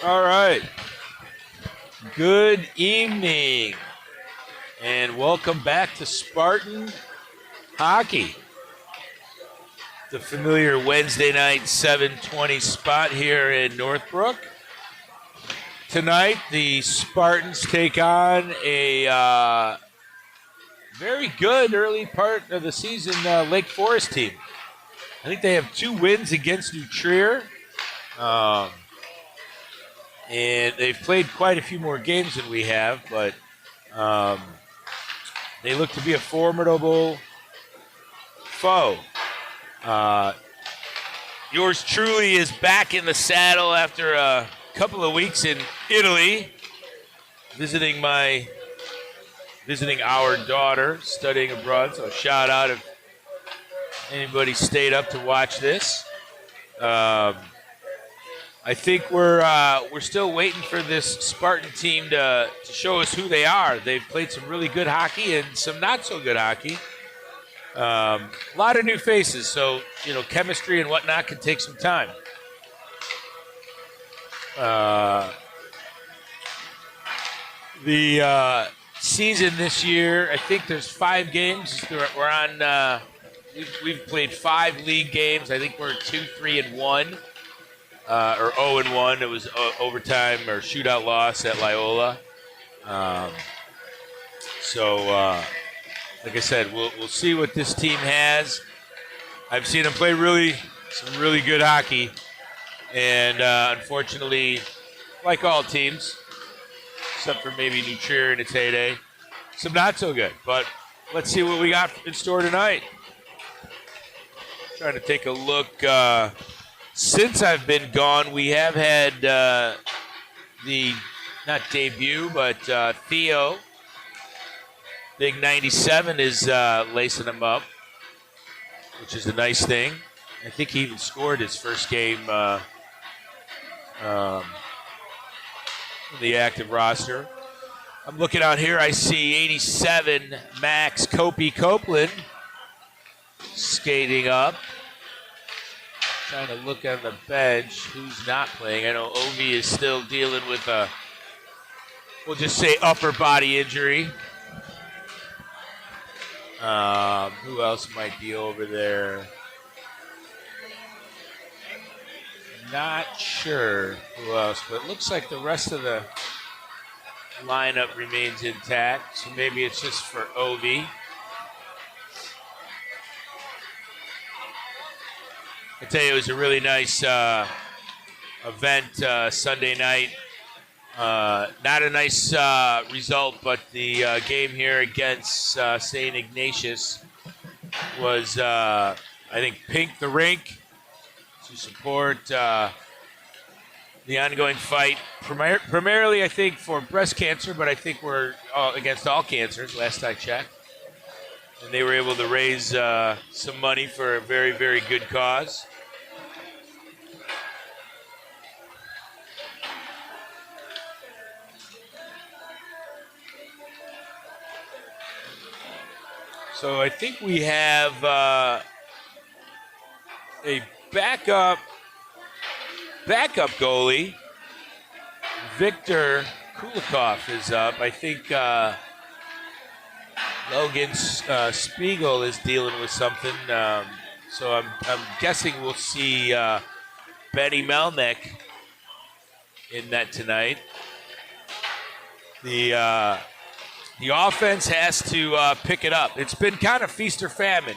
All right. Good evening, and welcome back to Spartan Hockey. The familiar Wednesday night 7:20 spot here in Northbrook. Tonight, the Spartans take on a very good early part of the season Lake Forest team. I think they have 2 wins against New Trier. And they've played quite a few more games than we have, but they look to be a formidable foe. Yours truly is back in the saddle after a couple of weeks in Italy, visiting our daughter, studying abroad. So a shout out if anybody stayed up to watch this. I think we're still waiting for this Spartan team to show us who they are. They've played some really good hockey and some not so good hockey. A lot of new faces, so chemistry and whatnot can take some time. The season this year, I think there's 5 games. We're on. We've played 5 league games. I think we're 2-3-1. Or 0-1. It was overtime or shootout loss at Loyola. Like I said, we'll see what this team has. I've seen them play some really good hockey, and unfortunately, like all teams, except for maybe New Trier in its heyday, some not so good. But let's see what we got in store tonight. Trying to take a look. Since I've been gone, we have had the, not debut, but Theo, Big 97, is lacing him up, which is a nice thing. I think he even scored his first game in the active roster. I'm looking out here. I see 87, Max Copeland, skating up. Trying to look on the bench who's not playing. I know Ovi is still dealing with we'll just say upper body injury. Who else might be over there? Not sure who else, but it looks like the rest of the lineup remains intact. So maybe it's just for Ovi. I tell you, it was a really nice event Sunday night. Not a nice result, but the game here against St. Ignatius was, I think, Pink the Rink to support the ongoing fight. Primarily, I think, for breast cancer, but I think we're against all cancers, last I checked. And they were able to raise some money for a very, very good cause. So I think we have a backup goalie. Victor Kulikov is up. I think Logan Spiegel is dealing with something. So I'm guessing we'll see Benny Melnick in that tonight. The offense has to pick it up. It's been kind of feast or famine.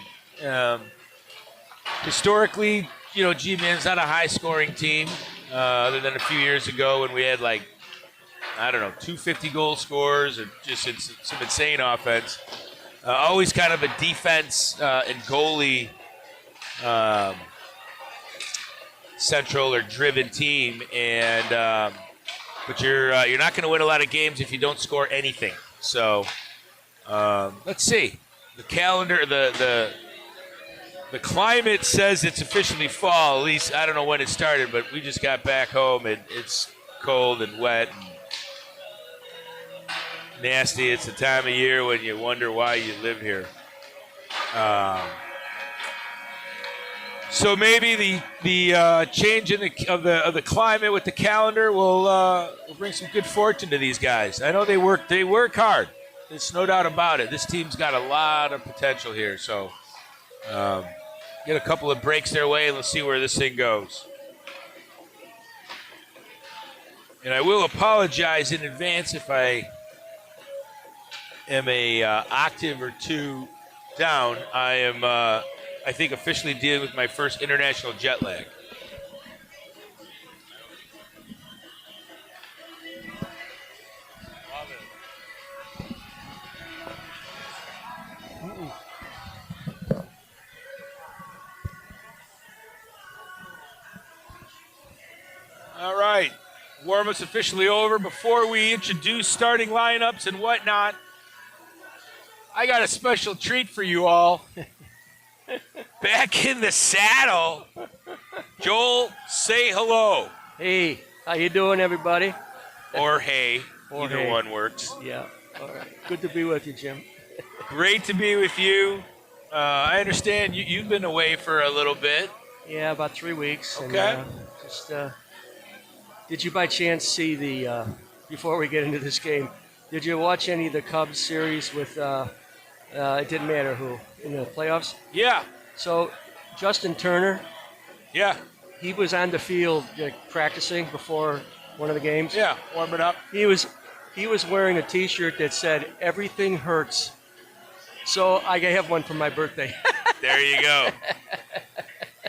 Historically, GBN's not a high-scoring team, other than a few years ago when we had 250 goal scorers or just some insane offense. Always kind of a defense and goalie central or driven team, and but you're not going to win a lot of games if you don't score anything. So let's see. The calendar, the climate says it's officially fall. At least I don't know when it started, but we just got back home and it's cold and wet and nasty. It's the time of year when you wonder why you live here. So maybe the change in of the climate with the calendar will bring some good fortune to these guys. I know they work hard. There's no doubt about it. This team's got a lot of potential here. So get a couple of breaks their way and let's see where this thing goes. And I will apologize in advance if I am a octave or two down. I am, I think, officially dealing with my first international jet lag. All right. Warm-up's officially over. Before we introduce starting lineups and whatnot, I got a special treat for you all. Back in the saddle. Joel, say hello. Hey, how you doing, everybody? Or hey. Or Either hey. one works. Yeah. All right. Good to be with you, Jim. Great to be with you. I understand you've been away for a little bit. Yeah, about 3 weeks. Okay. And, did you by chance see the, before we get into this game, did you watch any of the Cubs series with, it didn't matter who, in the playoffs? Yeah. So, Justin Turner, Yeah. he was on the field practicing before one of the games. Yeah. Warming up. He was wearing a T-shirt that said, "Everything hurts." So I have one for my birthday. There you go.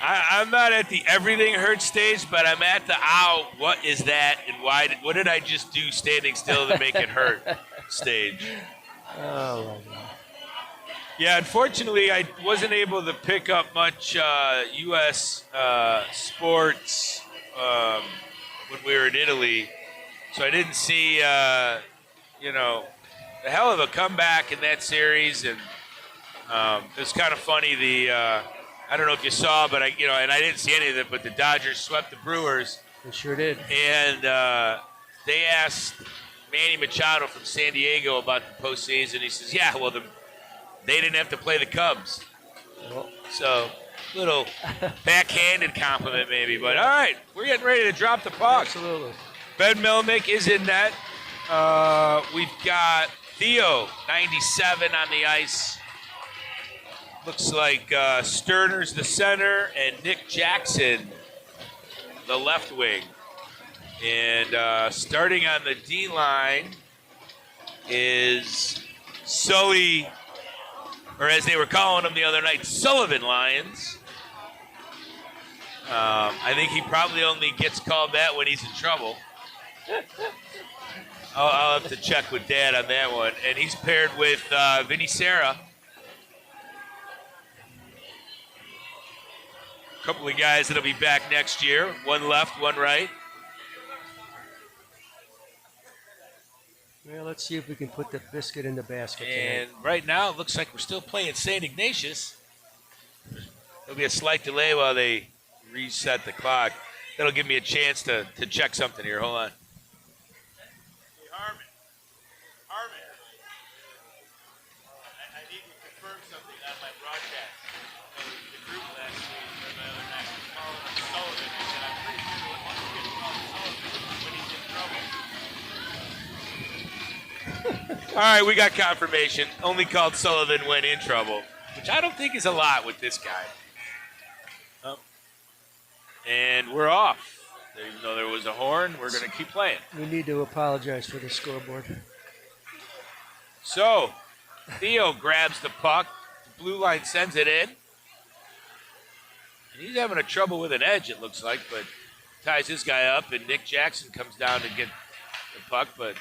I'm not at the everything hurts stage, but I'm at the ow, what is that, and what did I just do standing still to make it hurt stage. Oh, my God. Yeah, unfortunately, I wasn't able to pick up much U.S. Sports when we were in Italy, so I didn't see, the hell of a comeback in that series, and it was kind of funny. I don't know if you saw, but I didn't see any of it, but the Dodgers swept the Brewers. They sure did. And they asked Manny Machado from San Diego about the postseason. He says, yeah, well, they didn't have to play the Cubs. Well, So, little backhanded compliment maybe. But, all right, we're getting ready to drop the puck. absolutely. Ben Melnick is in net. We've got Theo, 97 on the ice. Looks like Sterner's the center and Nick Jackson the left wing. And starting on the D line is Sully, or as they were calling him the other night, Sullivan Lions. I think he probably only gets called that when he's in trouble. I'll have to check with Dad on that one. And he's paired with Vinny Serra. A couple of guys that'll be back next year. One left, one right. Well, let's see if we can put the biscuit in the basket And tonight. right now, it looks like we're still playing St. Ignatius. There'll be a slight delay while they reset the clock. That'll give me a chance to check something here. Hold on. Hey, Harmon. I need to confirm something on my broadcast. The group last week, or the other night, was calling him Sullivan. I said, I'm pretty sure he wants to get called Sullivan when he's in trouble. All right, we got confirmation. Only called Sullivan when in trouble, which I don't think is a lot with this guy. Oh. And we're off. Even though there was a horn, we're going to keep playing. We need to apologize for the scoreboard. So, Theo grabs the puck. The blue line sends it in. And he's having a trouble with an edge, it looks like, but ties this guy up, and Nick Jackson comes down to get the puck, but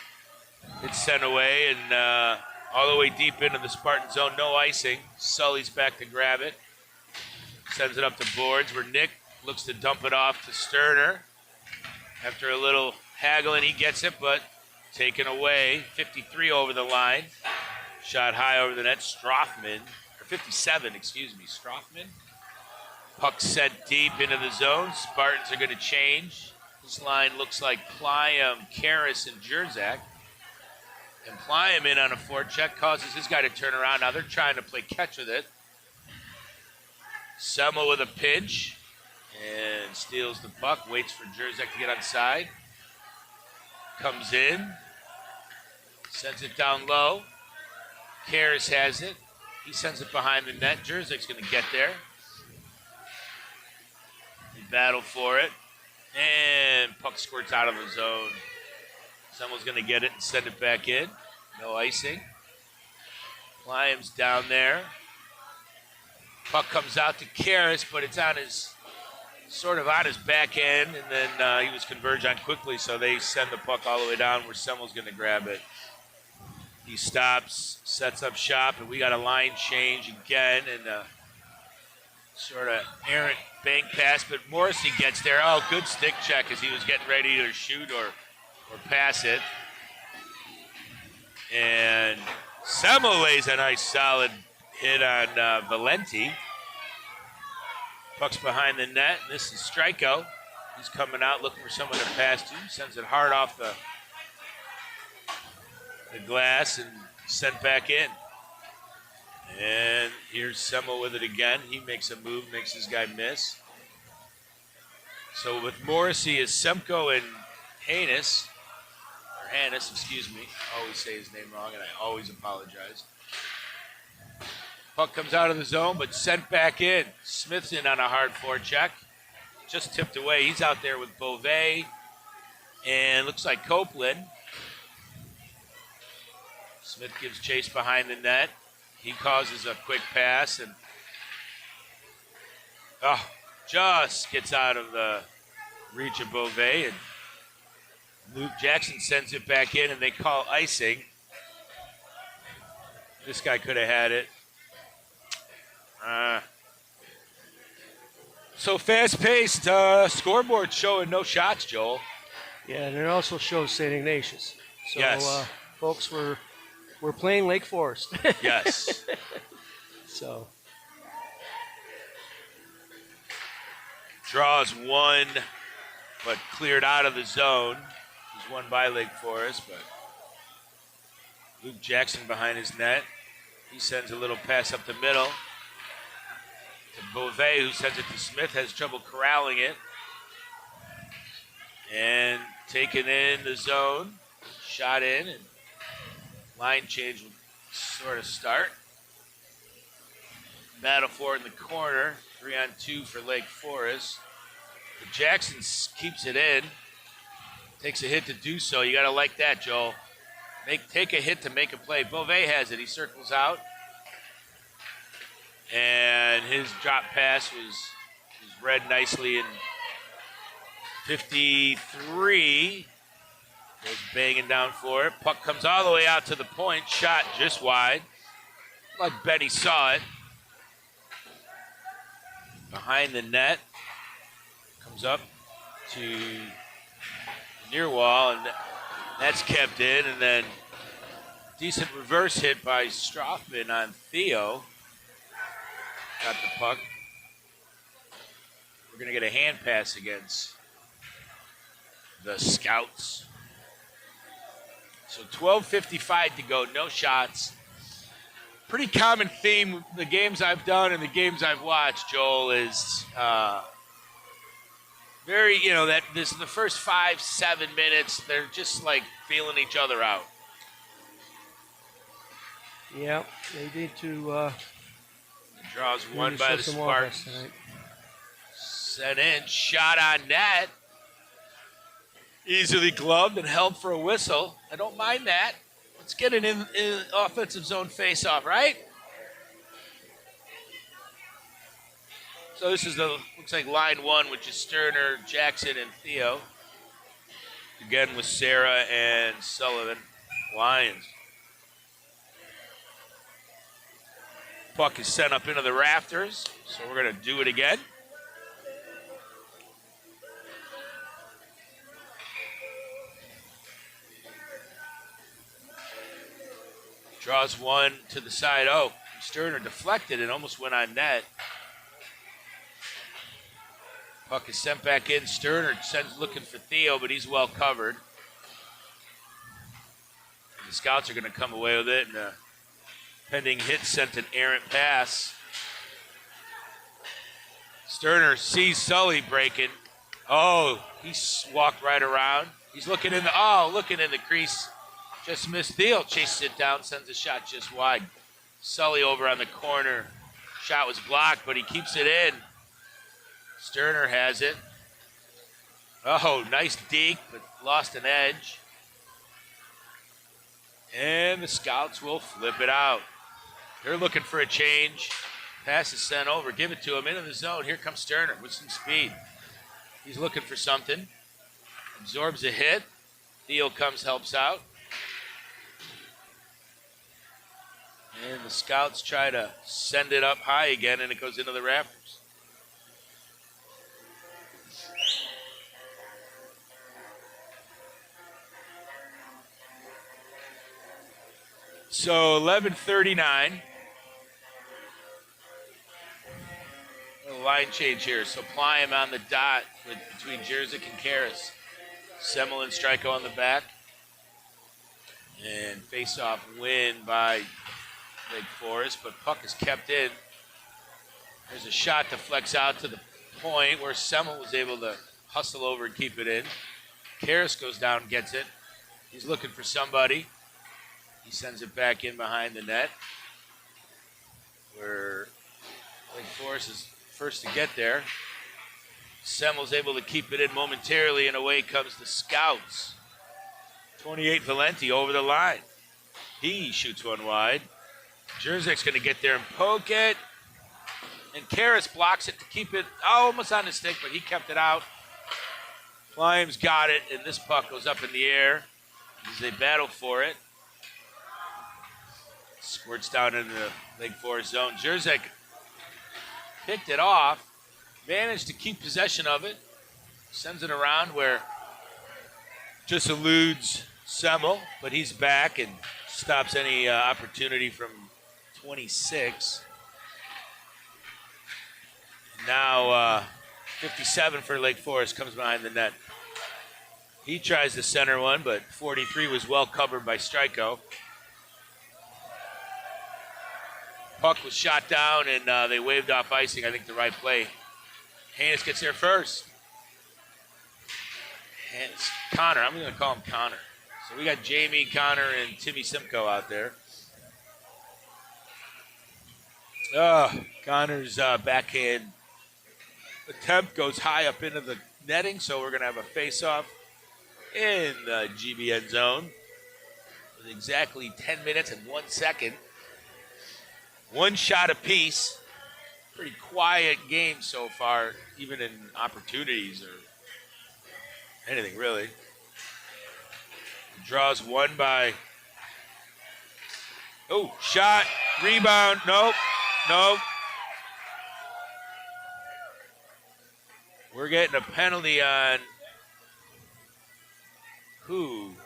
it's sent away, and all the way deep into the Spartan zone, no icing. Sully's back to grab it. Sends it up to boards, where Nick looks to dump it off to Sterner. After a little haggling, he gets it, but taken away. 53 over the line. Shot high over the net. Strothman, or 57, excuse me, Strothman. Puck set deep into the zone. Spartans are going to change. This line looks like Pliam, Karras, and Jerzak. And Pliam in on a forecheck causes his guy to turn around. Now they're trying to play catch with it. Semmel with a pinch and steals the puck. Waits for Jerzek to get on side. Comes in. Sends it down low. Karras has it. He sends it behind the net. Jerzek's going to get there. They battle for it. And puck squirts out of the zone. Someone's going to get it and send it back in. No icing. Liam's down there. Puck comes out to Karras, but it's on his back end, and then he was converged on quickly, so they send the puck all the way down where Semmel's going to grab it. He stops, sets up shop, and we got a line change again, and sort of errant bank pass, but Morrissey gets there. Oh, good stick check as he was getting ready to shoot or pass it. And Semmel lays a nice solid hit on Valenti. Puck's behind the net. This is Strikeout. He's coming out looking for someone to pass to. Sends it hard off the glass and sent back in. And here's Semmel with it again. He makes a move, makes this guy miss. So with Morrissey is Semko and Hannes, excuse me. I always say his name wrong, and I always apologize. Puck comes out of the zone, but sent back in. Smith's in on a hard forecheck. Just tipped away. He's out there with Beauvais and looks like Copeland. Smith gives chase behind the net. He causes a quick pass and just gets out of the reach of Beauvais, and Luke Jackson sends it back in, and they call icing. This guy could have had it. So fast-paced, scoreboard showing no shots, Joel. Yeah, and it also shows St. Ignatius. So, yes. Folks, we're playing Lake Forest. Yes. So. Draws one, but cleared out of the zone. He's won by Lake Forest, but Luke Jackson behind his net. He sends a little pass up the middle to Beauvais, who sends it to Smith, has trouble corralling it. And taken in the zone. Shot in, and line change will sort of start. Battle for it in the corner. 3-on-2 for Lake Forest. But Jackson keeps it in. Takes a hit to do so. You got to like that, Joel. Take a hit to make a play. Beauvais has it. He circles out. And his drop pass was read nicely in 53. Goes banging down for it. Puck comes all the way out to the point. Shot just wide. Like Benny saw it. Behind the net. Comes up to near wall, and that's kept in. And then decent reverse hit by Strothman on Theo. Got the puck. We're going to get a hand pass against the Scouts. So 12:55 to go, no shots. Pretty common theme, the games I've done and the games I've watched, Joel, is that this is the first 5-7 minutes, they're just like feeling each other out. Yeah, they need to. Draws one by the Spartans. Set in, shot on net. Easily gloved and held for a whistle. I don't mind that. Let's get an in offensive zone face-off, right? So this is looks like line one, which is Sterner, Jackson, and Theo. Again with Sarah and Sullivan. Lions. Puck is sent up into the rafters, so we're going to do it again. Draws one to the side. Oh, Sterner deflected and almost went on net. Puck is sent back in. Sterner sends looking for Theo, but he's well covered. And the Scouts are going to come away with it, and pending hit sent an errant pass. Sterner sees Sully breaking. Oh, he walked right around. He's looking in the crease. Just missed. Thiel chases it down, sends a shot just wide. Sully over on the corner. Shot was blocked, but he keeps it in. Sterner has it. Oh, nice deke, but lost an edge. And the Scouts will flip it out. They're looking for a change. Pass is sent over. Give it to him into the zone. Here comes Sterner with some speed. He's looking for something. Absorbs a hit. Thiel comes, helps out. And the Scouts try to send it up high again, and it goes into the rafters. So 11:39. A line change here. So Pliam on the dot between Jerzyk and Karras. Semmel and Stryko on the back. And face-off win by Lake Forest, but puck is kept in. There's a shot to flex out to the point where Semmel was able to hustle over and keep it in. Karras goes down and gets it. He's looking for somebody. He sends it back in behind the net, where Lake Forest is first to get there. Semmel's able to keep it in momentarily, and away comes the Scouts. 28 Valenti over the line. He shoots one wide. Jerzyk's going to get there and poke it. And Karras blocks it to keep it almost on the stick, but he kept it out. Pliam's got it, and this puck goes up in the air as they battle for it. Squirts down into the Lake Forest zone. Jerzyk picked it off, managed to keep possession of it, sends it around where just eludes Semmel, but he's back and stops any opportunity from 26. Now 57 for Lake Forest comes behind the net. He tries the center one, but 43 was well covered by Stryko. Puck was shot down, and they waved off icing. I think the right play. Haynes gets there first. And it's Connor. I'm going to call him Connor. So we got Jamie, Connor, and Timmy Simcoe out there. Connor's backhand attempt goes high up into the netting, so we're going to have a face-off in the GBN zone with exactly 10 minutes and 1 second. One shot apiece. Pretty quiet game so far, even in opportunities or anything really. Draws one by. Oh, shot, rebound. Nope. We're getting a penalty on who?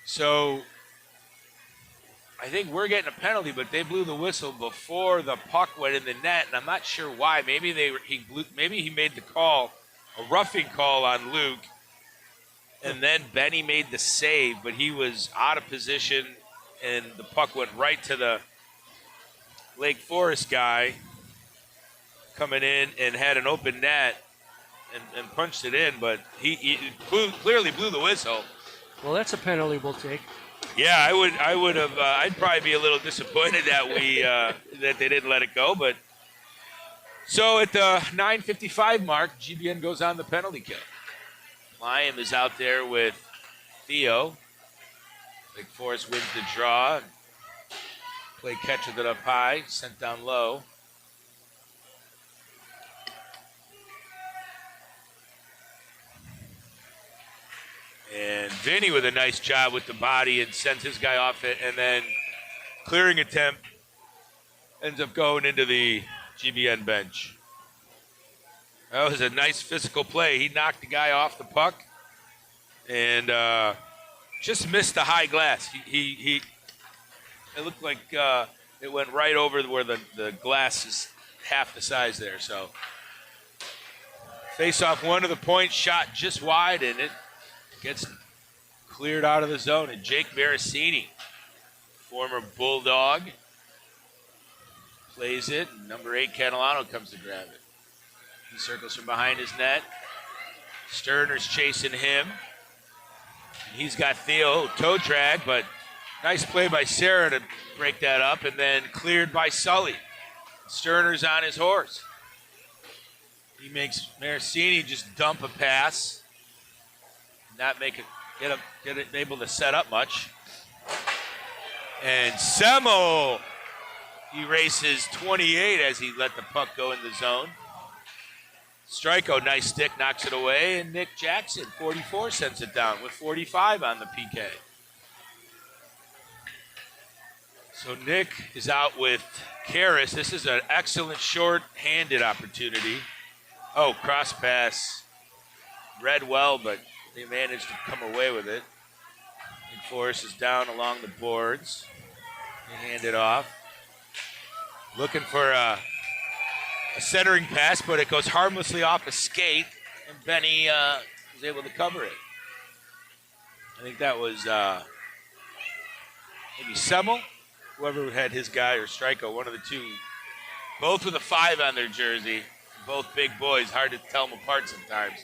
So I think we're getting a penalty, but they blew the whistle before the puck went in the net, and I'm not sure why. Maybe he made the call, a roughing call on Luke, and then Benny made the save, but he was out of position, and the puck went right to the Lake Forest guy coming in and had an open net and punched it in, but he clearly blew the whistle. Well, that's a penalty we'll take. Yeah, I would have. I'd probably be a little disappointed that that they didn't let it go. But so at the 9:55 mark, GBN goes on the penalty kill. Pliam is out there with Theo. Lake Forest wins the draw. Play catches it up high, sent down low. And Vinny with a nice job with the body and sends his guy off it, and then clearing attempt ends up going into the GBN bench. That was a nice physical play. He knocked the guy off the puck and just missed the high glass. He it looked like it went right over where the glass is half the size there. So face off one to the point, shot just wide, and it gets cleared out of the zone. And Jake Marasini, former Bulldog, plays it. And number 8, Catalano, comes to grab it. He circles from behind his net. Sterner's chasing him. And he's got Theo toe drag, but nice play by Sarah to break that up, and then cleared by Sully. Sterner's on his horse. He makes Maricini just dump a pass, not make it get it able to set up much. And Semmel erases 28 as he let the puck go in the zone. Striko, nice stick, knocks it away, and Nick Jackson, 44, sends it down with 45 on the PK. So Nick is out with Karras. This is an excellent short-handed opportunity. Oh, cross pass. Read well, but they managed to come away with it. Nick Forrest is down along the boards. They hand it off. Looking for a centering pass, but it goes harmlessly off a skate, and Benny was able to cover it. I think that was maybe Semmel, whoever had his guy, or Striko, one of the two. Both with a 5 on their jersey. Both big boys, hard to tell them apart sometimes.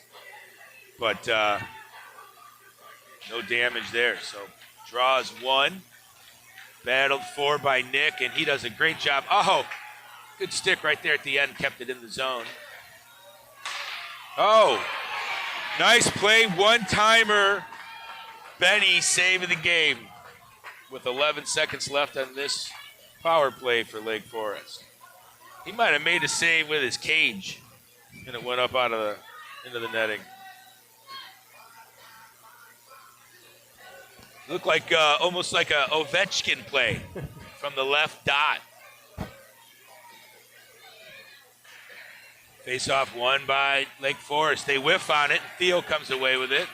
But no damage there. So draws 1. Battled for by Nick, and he does a great job. Oh, good stick right there at the end, kept it in the zone. Oh, nice play, one-timer. Benny saving the game with 11 seconds left on this power play for Lake Forest. He might have made a save with his cage, and it went up into the netting. Looked like almost like a Ovechkin play from the left dot. Face-off won by Lake Forest. They whiff on it, and Theo comes away with it.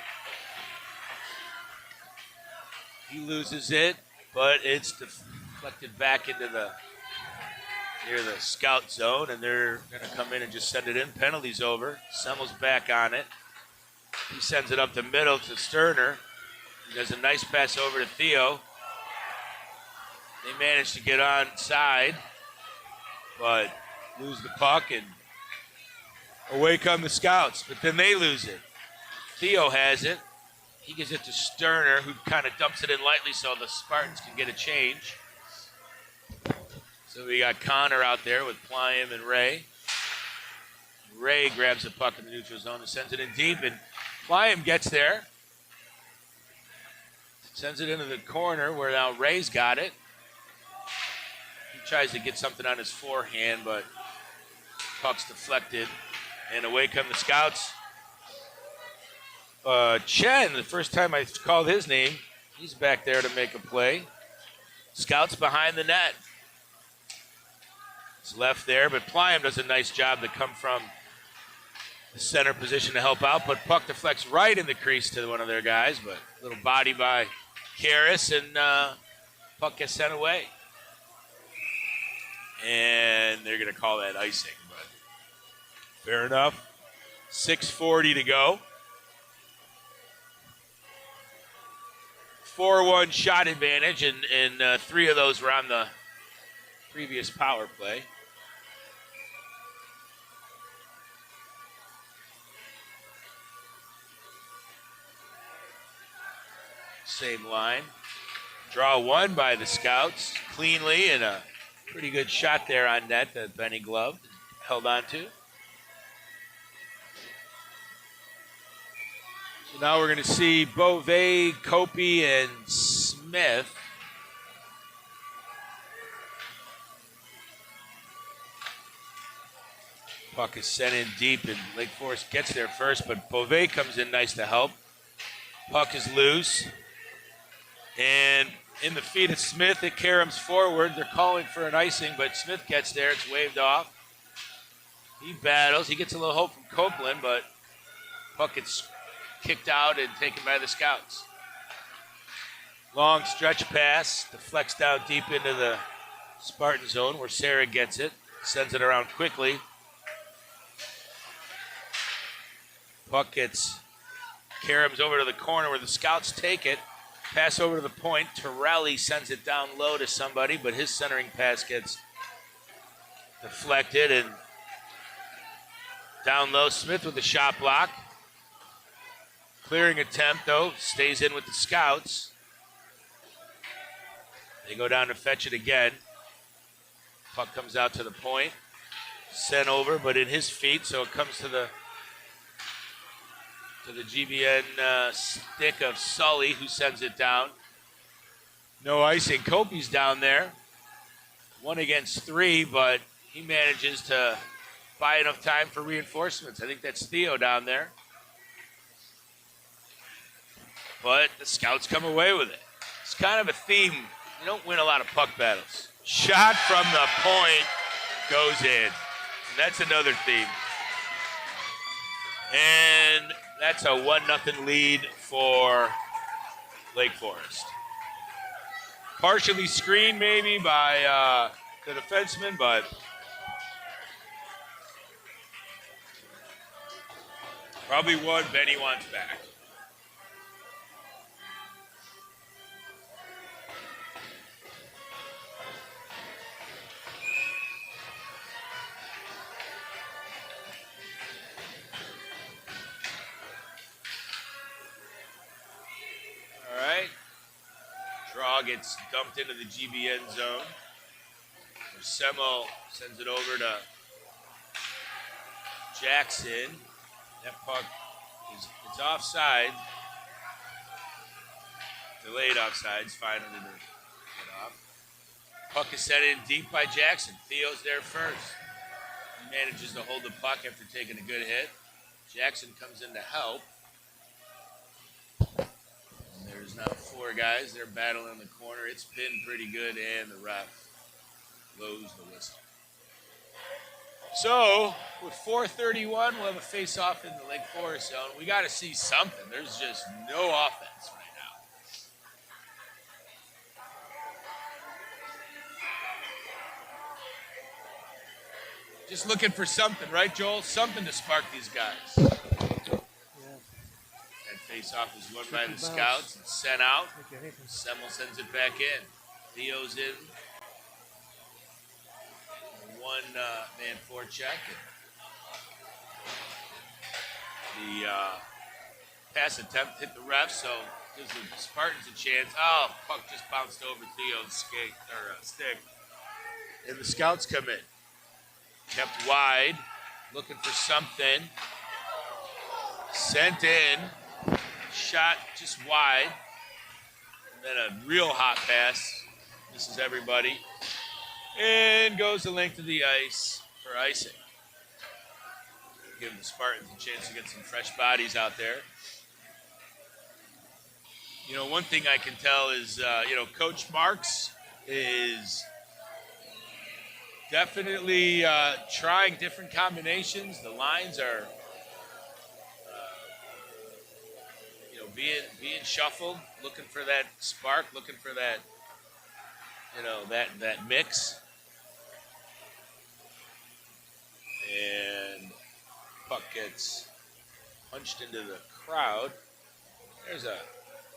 He loses it, but it's deflected back into near the scout zone, and they're going to come in and just send it in. Penalty's over. Semmel's back on it. He sends it up the middle to Sterner. He does a nice pass over to Theo. They manage to get onside, but lose the puck, and away come the Scouts. But then they lose it. Theo has it. He gives it to Sterner, who kind of dumps it in lightly so the Spartans can get a change. So we got Connor out there with Pliam and Ray. Ray grabs the puck in the neutral zone and sends it in deep, and Pliam gets there. Sends it into the corner where now Ray's got it. He tries to get something on his forehand, but puck's deflected. And away come the Scouts. Chen, the first time I called his name, he's back there to make a play. Scouts behind the net. It's left there, but Pliam does a nice job to come from the center position to help out, but puck deflects right in the crease to one of their guys, but a little body by Karras, and puck gets sent away. And they're going to call that icing, but fair enough. 6:40 to go. 4-1 shot advantage, and 3 of those were on the previous power play. Same line. Draw 1 by the Scouts cleanly, and a pretty good shot there on net that Benny gloved, held on to. So now we're going to see Beauvais, Copey, and Smith. Puck is sent in deep, and Lake Forest gets there first, but Beauvais comes in nice to help. Puck is loose. And in the feet of Smith, it caroms forward. They're calling for an icing, but Smith gets there. It's waved off. He battles. He gets a little hope from Copeland, but puck gets kicked out and taken by the Scouts. Long stretch pass. Deflects down deep into the Spartan zone where Sarah gets it. Sends it around quickly. Puck gets caroms over to the corner where the Scouts take it. Pass over to the point. Torelli sends it down low to somebody, but his centering pass gets Deflected and down low. Smith with the shot block. Clearing attempt, though. Stays in with the Scouts. They go down to fetch it again. Puck comes out to the point. Sent over, but in his feet, so it comes to the GBN stick of Sully, who sends it down. No icing. Kopi's down there. 1 against 3, but he manages to buy enough time for reinforcements. I think that's Theo down there. But the Scouts come away with it. It's kind of a theme. You don't win a lot of puck battles. Shot from the point goes in. That's another theme. And that's a 1-0 lead for Lake Forest. Partially screened maybe by the defenseman, but probably one Benny wants back. All right. Draw gets dumped into the GBN zone. Semo sends it over to Jackson. That puck it's offside. Delayed offside. It's fine under the get off. Puck is set in deep by Jackson. Theo's there first. He manages to hold the puck after taking a good hit. Jackson comes in to help. There's now 4 guys. They're battling in the corner. It's pinned pretty good, and the ref blows the whistle. So, with 4:31, we'll have a face-off in the Lake Forest zone. We got to see something. There's just no offense right now. Just looking for something, right, Joel? Something to spark these guys. Face-off is won by the Scouts and sent out. Semmel sends it back in. Theo's in. 1-man forecheck. The pass attempt hit the ref, so gives the Spartans a chance. Oh, puck just bounced over Theo's stick. And the Scouts come in. Kept wide, looking for something. Sent in. Shot just wide. And then a real hot pass. This is everybody. And goes the length of the ice for icing. Give the Spartans a chance to get some fresh bodies out there. You know, one thing I can tell is, Coach Marks is definitely trying different combinations. The lines are being shuffled, looking for that spark, looking for that, that mix. And puck gets punched into the crowd. There's a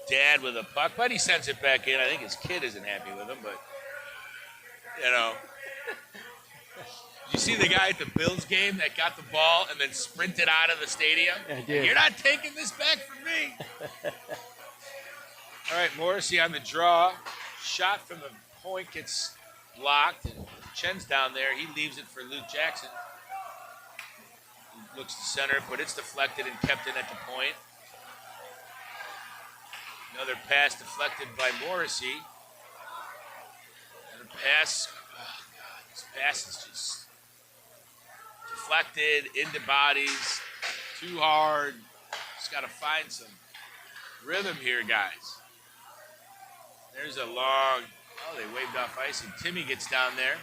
dad with a puck, but he sends it back in. I think his kid isn't happy with him, but, Did you see the guy at the Bills game that got the ball and then sprinted out of the stadium? I did. You're not taking this back from me. All right, Morrissey on the draw. Shot from the point gets blocked. And Chen's down there. He leaves it for Luke Jackson. He looks to center, but it's deflected and kept in at the point. Another pass deflected by Morrissey. And a pass. Oh, God, this pass is just deflected into bodies, too hard. Just got to find some rhythm here, guys. There's a long, they waved off ice, and Timmy gets down there.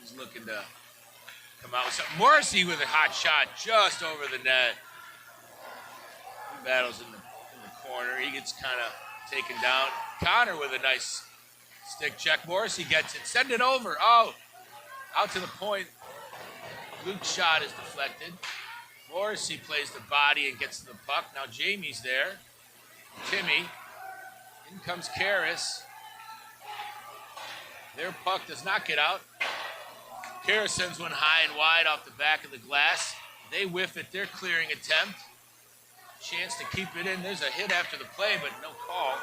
He's looking to come out with something. Morrissey with a hot shot just over the net. He battles in the corner. He gets kind of taken down. Connor with a nice stick check. Morrissey gets it. Send it over. Oh, out to the point. Luke's shot is deflected. Morrissey plays the body and gets to the puck. Now Jamie's there. Timmy. In comes Karras. Their puck does not get out. Kara sends one high and wide off the back of the glass. They whiff it. Their clearing attempt. Chance to keep it in. There's a hit after the play, but no call.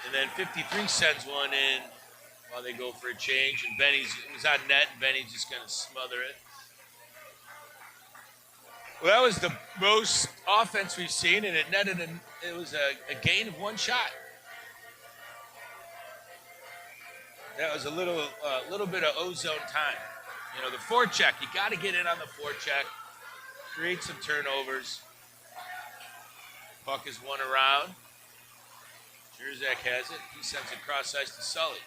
And then 53 sends one in while they go for a change. And it was on net, and Benny's just going to smother it. Well, that was the most offense we've seen, and it was a gain of one shot. That was a little bit of ozone time. You know, the forecheck, you got to get in on the forecheck, create some turnovers. Puck is won around. Jerzak has it. He sends it cross ice to Sully.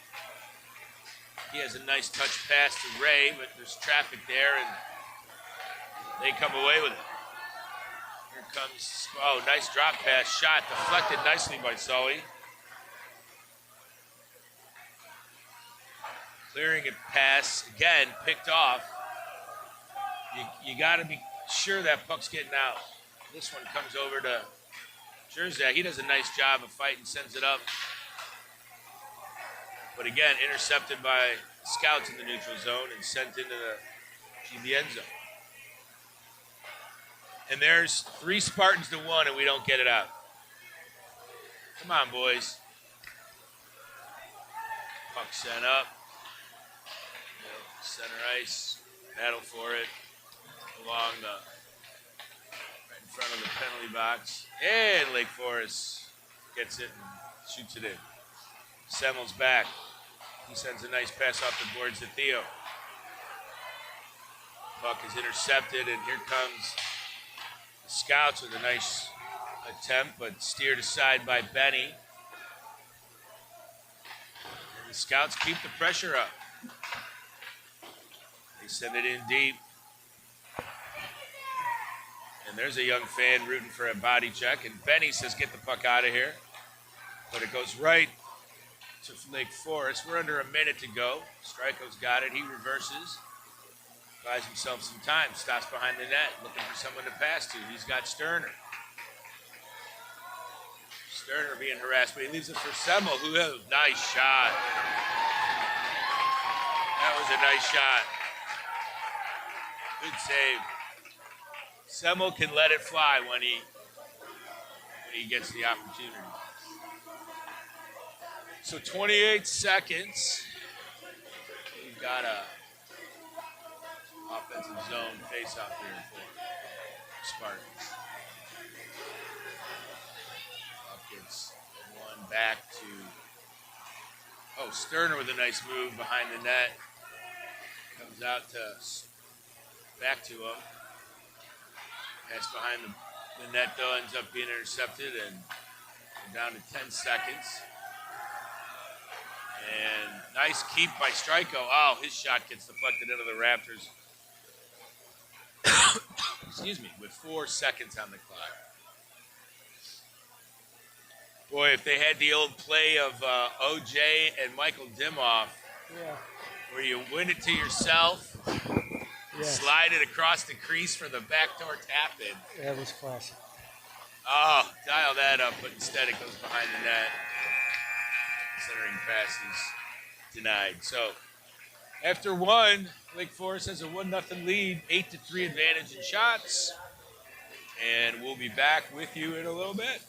He has a nice touch pass to Ray, but there's traffic there, and they come away with it. Here comes, nice drop pass shot, deflected nicely by Sully. Clearing a pass, again, picked off. You got to be sure that puck's getting out. This one comes over to Jerzak. He does a nice job of fighting, sends it up. But again, intercepted by scouts in the neutral zone and sent into the GBN zone. And there's 3 Spartans to 1, and we don't get it out. Come on, boys. Puck sent up. Center ice. Battle for it. Along right in front of the penalty box. And Lake Forest gets it and shoots it in. Semmel's back. He sends a nice pass off the boards to Theo. Puck is intercepted, and here comes the Scouts with a nice attempt, but steered aside by Benny. And the Scouts keep the pressure up. They send it in deep. And there's a young fan rooting for a body check, and Benny says, get the puck out of here. But it goes right to Lake Forest. We're under a minute to go. Strikeo's got it. He reverses. Buys himself some time. Stops behind the net, looking for someone to pass to. He's got Sterner. Sterner being harassed, but he leaves it for Semmel, who has a nice shot. That was a nice shot. Good save. Semmel can let it fly when he gets the opportunity. So 28 seconds. We've got a offensive zone face-off here for Spartans. Puck gets one back to Sterner with a nice move behind the net. Comes out back to him. Pass behind the net, though, ends up being intercepted, and we're down to 10 seconds. And nice keep by Strikeau. Oh, his shot gets deflected into the Raptors. Excuse me, with 4 seconds on the clock. Boy, if they had the old play of OJ and Michael Dimoff, where you win it to yourself, slide it across the crease for the backdoor tap in. That was classic. Oh, dial that up, but instead it goes behind the net. Centering pass is denied. So after one, Lake Forest has a 1-0 lead, 8-3 advantage in shots. And we'll be back with you in a little bit.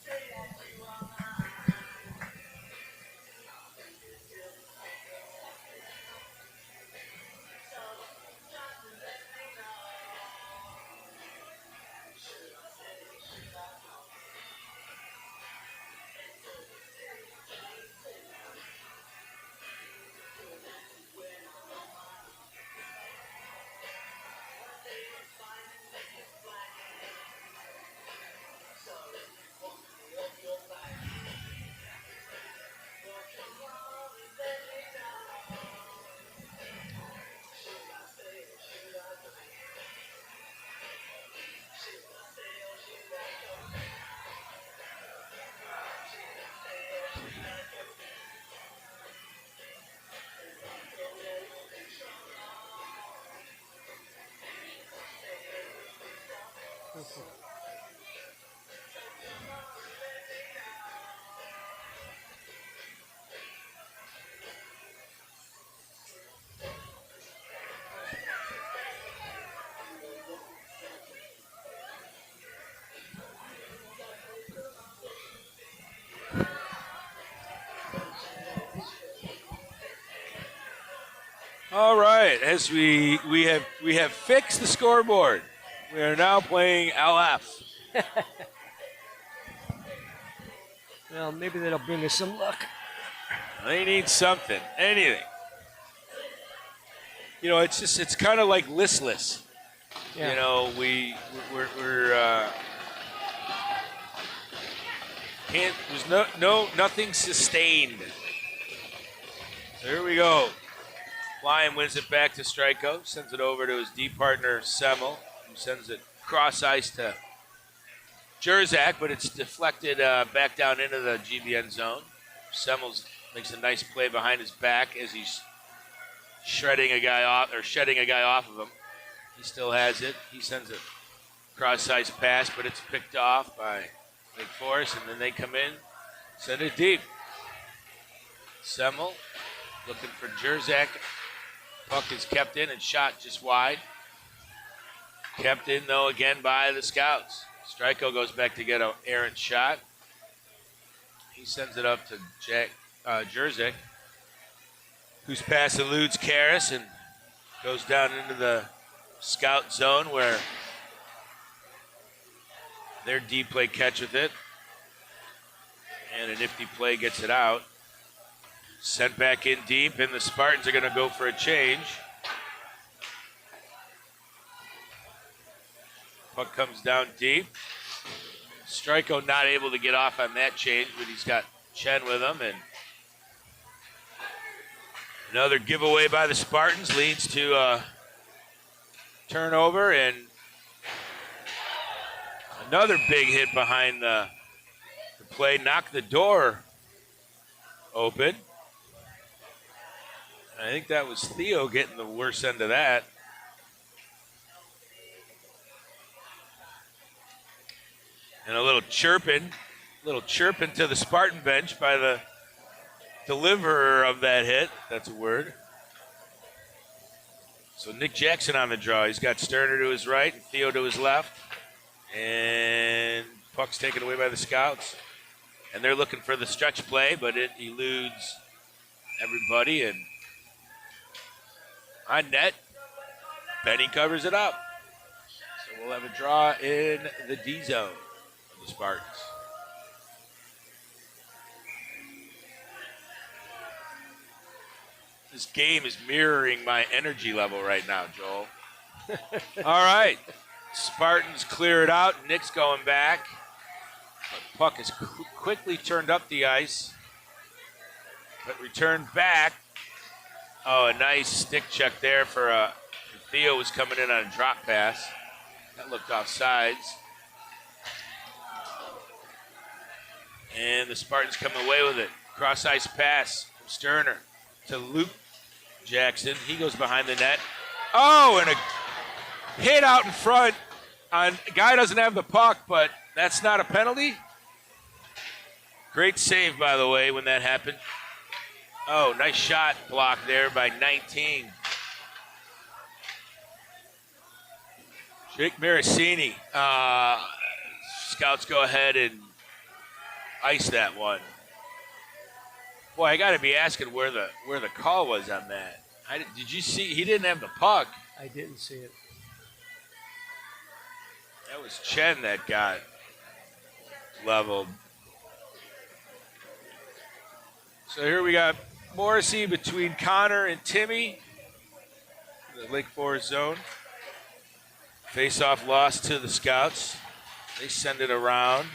All right, as we have fixed the scoreboard. We are now playing LF. Well, maybe that'll bring us some luck. They need something, anything. You know, it's kind of like listless. Yeah. You know, we're can't. There's nothing sustained. So here we go. Lion wins it back to Striko, sends it over to his D partner Semmel, who sends it cross ice to Jerzak, but it's deflected back down into the GBN zone. Semmel makes a nice play behind his back as he's shedding a guy off of him. He still has it. He sends a cross ice pass, but it's picked off by Wake Forest, and then they come in, send it deep. Semmel looking for Jerzak. Puck is kept in and shot just wide. Kept in, though, again by the Scouts. Striko goes back to get an errant shot. He sends it up to Jerzak, whose pass eludes Karras and goes down into the Scout zone where their D play catch with it. And a nifty play gets it out. Sent back in deep, and the Spartans are going to go for a change. Puck comes down deep. Striko not able to get off on that change, but he's got Chen with him. And another giveaway by the Spartans leads to a turnover, and another big hit behind the play. Knocked the door open. I think that was Theo getting the worst end of that. And a little chirping to the Spartan bench by the deliverer of that hit. That's a word. So Nick Jackson on the draw. He's got Sterner to his right and Theo to his left. And puck's taken away by the Scouts. And they're looking for the stretch play, but it eludes everybody. And on net, Benny covers it up. So we'll have a draw in the D zone of the Spartans. This game is mirroring my energy level right now, Joel. All right. Spartans clear it out. Nick's going back. But puck is quickly turned up the ice. But returned back. Oh, a nice stick check there for Theo was coming in on a drop pass. That looked offsides. And the Spartans come away with it. Cross ice pass from Sterner to Luke Jackson. He goes behind the net. Oh, and a hit out in front. Guy doesn't have the puck, but that's not a penalty. Great save, by the way, when that happened. Oh, nice shot block there by 19. Jake Maricini. Scouts go ahead and ice that one. Boy, I got to be asking where the call was on that. Did you see? He didn't have the puck. I didn't see it. That was Chen that got leveled. So here we got Morrissey between Connor and Timmy. The Lake Forest zone. Face-off loss to the Scouts. They send it around.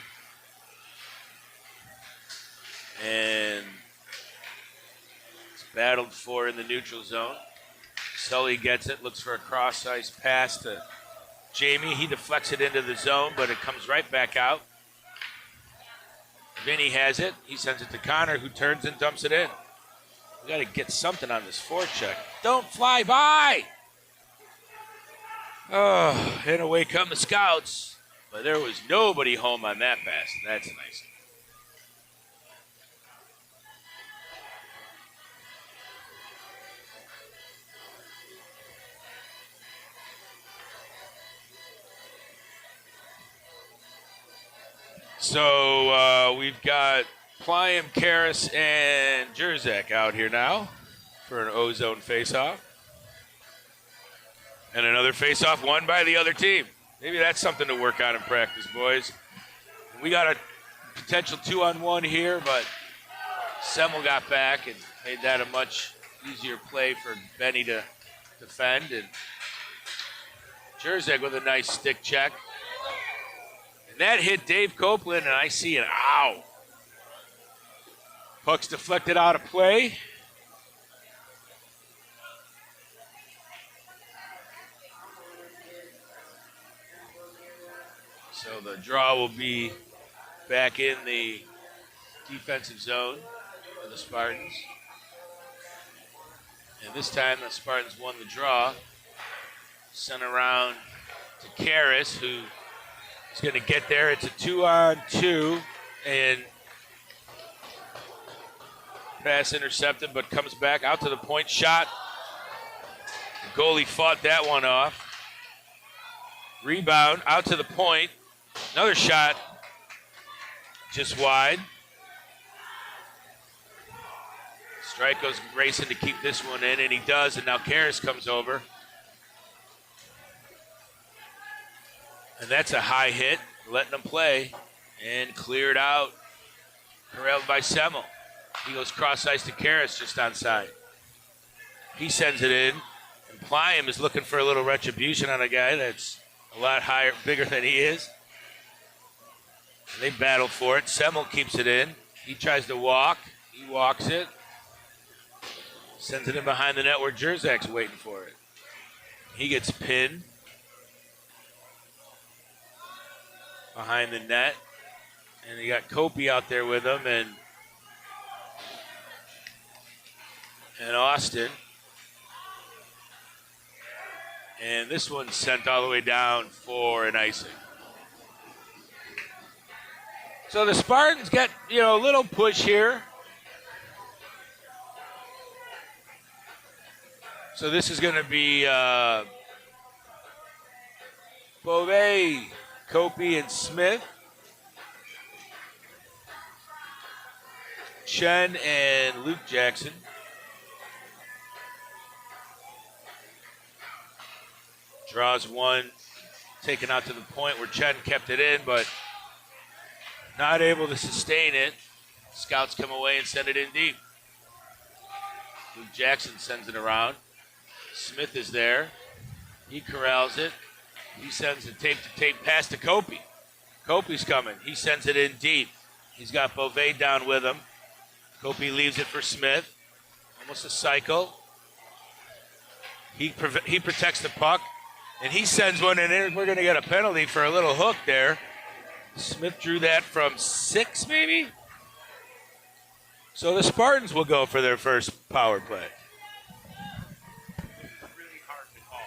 And it's battled for in the neutral zone. Sully gets it, looks for a cross-ice pass to Jamie. He deflects it into the zone, but it comes right back out. Vinny has it. He sends it to Connor, who turns and dumps it in. We got to get something on this forecheck. Don't fly by! Oh, and away come the Scouts. But there was nobody home on that pass. That's nice. So we've got Pliam, Karras, and Jerzak out here now for an O-zone face-off. And another face-off won by the other team. Maybe that's something to work on in practice, boys. We got a potential 2-on-1 here, but Semmel got back and made that a much easier play for Benny to defend. And Jerzak with a nice stick check. And that hit Dave Copeland, and I see an ow. Puck's deflected out of play. So the draw will be back in the defensive zone for the Spartans. And this time the Spartans won the draw. Sent around to Karras, who is going to get there. It's a 2-on-2, and pass intercepted, but comes back out to the point. Shot. The goalie fought that one off. Rebound out to the point. Another shot. Just wide. Strike goes racing to keep this one in, and he does, and now Karras comes over. And that's a high hit, letting them play, and cleared out. Corralled by Semmel. He goes cross ice to Karras just onside. He sends it in, and Pliam is looking for a little retribution on a guy that's a lot higher, bigger than he is. And they battle for it. Semmel keeps it in. He tries to walk. He walks it. Sends it in behind the net where Jerzak's waiting for it. He gets pinned behind the net. And you got Kopi out there with him and Austin. And this one's sent all the way down for an icing. So the Spartans get, a little push here. So this is going to be Beauvais, Kopi, and Smith. Chen and Luke Jackson. Draws one, taken out to the point where Chen kept it in, but not able to sustain it. Scouts come away and send it in deep. Luke Jackson sends it around. Smith is there. He corrals it. He sends a tape-to-tape pass to Kopi. Kopi's coming. He sends it in deep. He's got Beauvais down with him. Kopi leaves it for Smith. Almost a cycle. He protects the puck, and he sends one in. We're going to get a penalty for a little hook there. Smith drew that from 6, maybe? So the Spartans will go for their first power play. Really hard to call.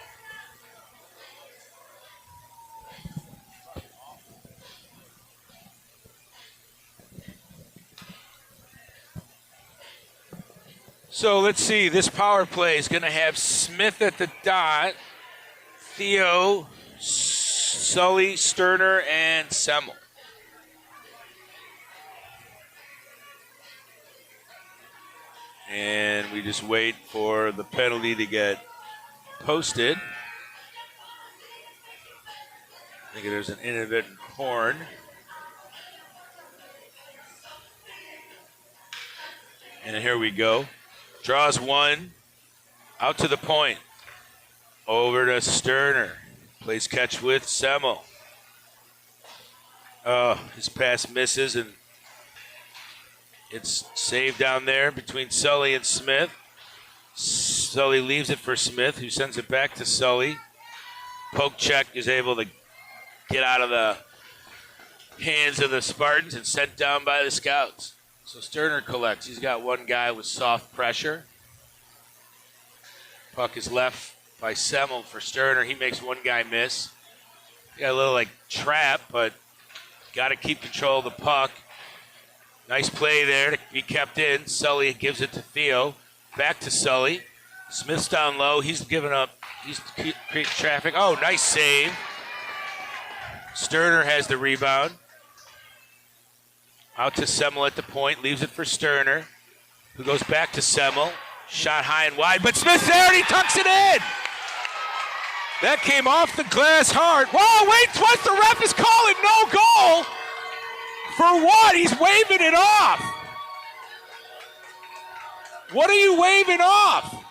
So let's see. This power play is going to have Smith at the dot, Theo, Sully, Sterner, and Semmel. And we just wait for the penalty to get posted. I think there's an intermittent horn. And here we go. Draws one. Out to the point. Over to Sterner. Plays catch with Semmel. Oh, his pass misses, and it's saved down there between Sully and Smith. Sully leaves it for Smith, who sends it back to Sully. Poke check is able to get out of the hands of the Spartans and sent down by the Scouts. So Sterner collects. He's got one guy with soft pressure. Puck is left by Semmel for Sterner. He makes one guy miss. Got a little trap, but got to keep control of the puck. Nice play there to be kept in. Sully gives it to Theo. Back to Sully. Smith's down low. He's giving up. He's creating traffic. Oh, nice save. Sterner has the rebound. Out to Semmel at the point. Leaves it for Sterner, who goes back to Semmel. Shot high and wide, but Smith's there and he tucks it in. That came off the glass hard. Whoa, wait, twice the ref is calling no goal. For what? He's waving it off. What are you waving off?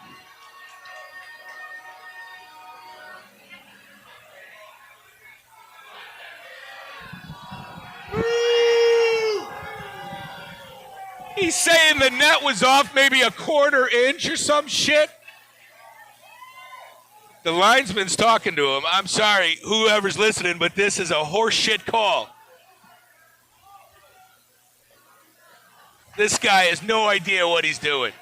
He's saying the net was off maybe a quarter inch or some shit. The linesman's talking to him. I'm sorry, whoever's listening, but this is a horseshit call. This guy has no idea what he's doing.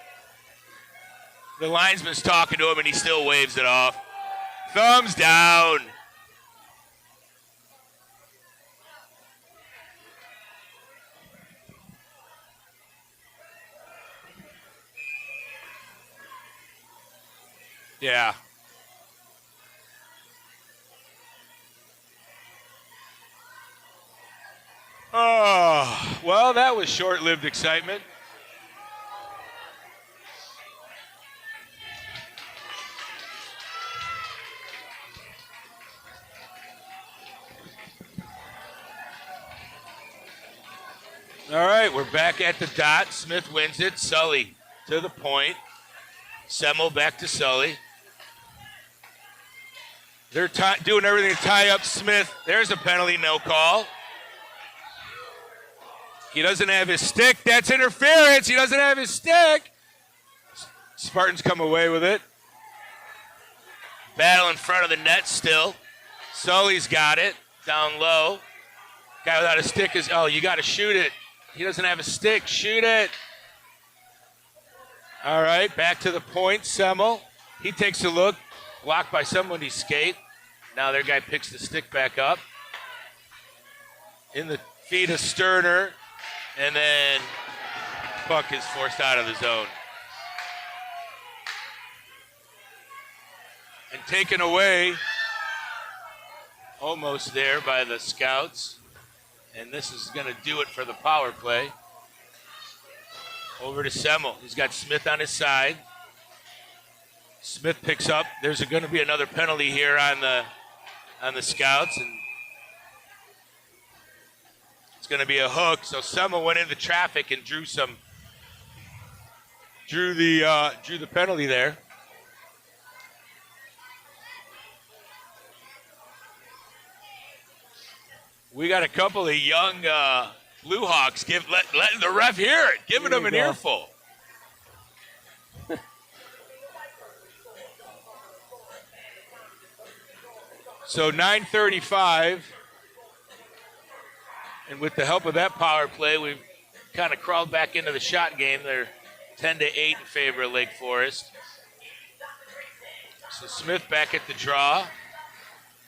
The linesman's talking to him, and he still waves it off. Thumbs down. Yeah. Oh, well, that was short-lived excitement. All right, we're back at the dot. Smith wins it. Sully to the point. Semmel back to Sully. They're doing everything to tie up Smith. There's a penalty, no call. He doesn't have his stick. That's interference. He doesn't have his stick. Spartans come away with it. Battle in front of the net still. Sully's got it. Down low. Guy without a stick is, oh, you got to shoot it. He doesn't have a stick. Shoot it. All right, back to the point. Semmel. He takes a look. Blocked by somebody's skate. Now their guy picks the stick back up. In the feet of Sterner. And then puck is forced out of the zone. And taken away almost there by the Scouts. And this is going to do it for the power play. Over to Semmel. He's got Smith on his side. Smith picks up. There's going to be another penalty here on the Scouts. And it's going to be a hook. So Semmel went into traffic and drew the penalty there. We got a couple of young Blue Hawks letting the ref hear it, giving them an earful. So 9:35, and with the help of that power play, we've kind of crawled back into the shot game. They're 10-8 in favor of Lake Forest. So Smith back at the draw.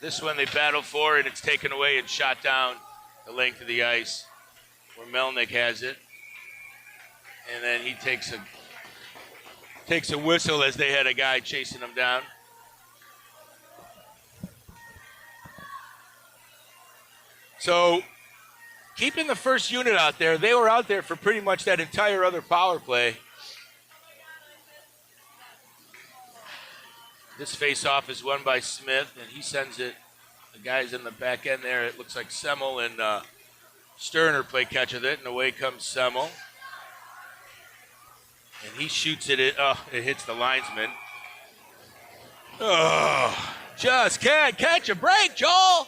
This one they battle for, and it's taken away and shot down the length of the ice where Melnick has it. And then he takes a whistle as they had a guy chasing him down. So keeping the first unit out there, they were out there for pretty much that entire other power play. This face-off is won by Smith, and he sends it. The guys in the back end there, it looks like Semmel and Sterner play catch with it, and away comes Semmel. And he shoots it. It hits the linesman. Oh, just can't catch a break, Joel.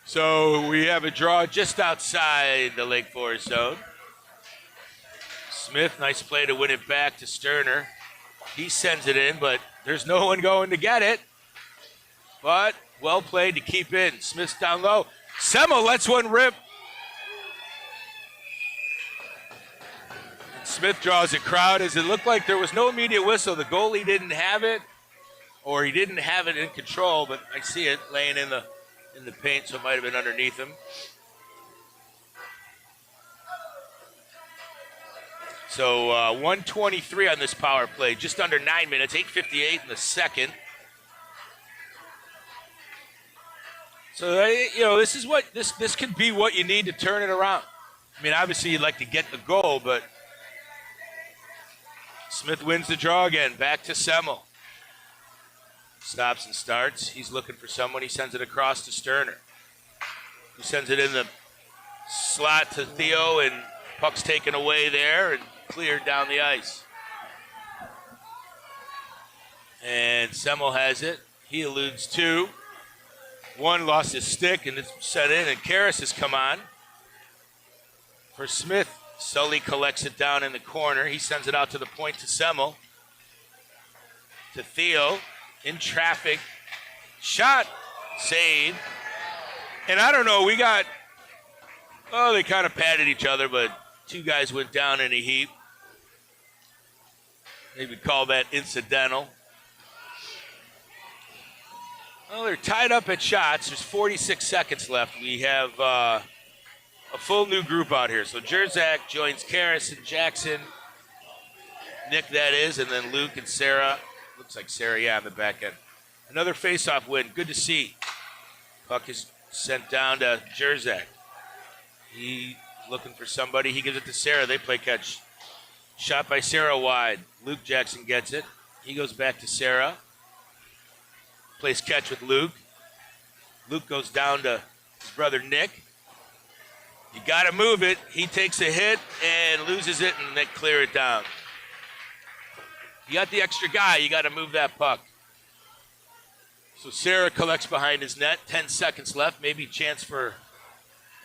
So we have a draw just outside the Lake Forest zone. Smith, nice play to win it back to Sterner. He sends it in, but there's no one going to get it. But well played to keep in. Smith's down low. Semmel lets one rip. Smith draws a crowd as it looked like there was no immediate whistle. The goalie didn't have it, or he didn't have it in control, but I see it laying in the paint, so it might have been underneath him. So 1:23 on this power play, just under 9 minutes, 8:58 in the second. So this is what this could be what you need to turn it around. I mean, obviously you'd like to get the goal, but Smith wins the draw again. Back to Semmel. Stops and starts. He's looking for someone. He sends it across to Sterner, who sends it in the slot to Theo, and puck's taken away there and cleared down the ice. And Semmel has it. He eludes two. One lost his stick and it's set in, and Karras has come on for Smith. Sully collects it down in the corner. He sends it out to the point to Semmel. To Theo. In traffic. Shot. Save. And I don't know, they kind of patted each other, but two guys went down in a heap. Maybe call that incidental. Well, they're tied up at shots. There's 46 seconds left. We have a full new group out here. So Jerzak joins Karras and Jackson. Nick, that is, and then Luke and Sarah. Looks like Sarah, yeah, on the back end. Another face-off win. Good to see. Puck is sent down to Jerzak. He looking for somebody. He gives it to Sarah. They play catch. Shot by Sarah wide. Luke Jackson gets it. He goes back to Sarah. Plays catch with Luke. Luke goes down to his brother Nick. You got to move it. He takes a hit and loses it, and they clear it down. You got the extra guy. You got to move that puck. So Sarah collects behind his net. 10 seconds left. Maybe chance for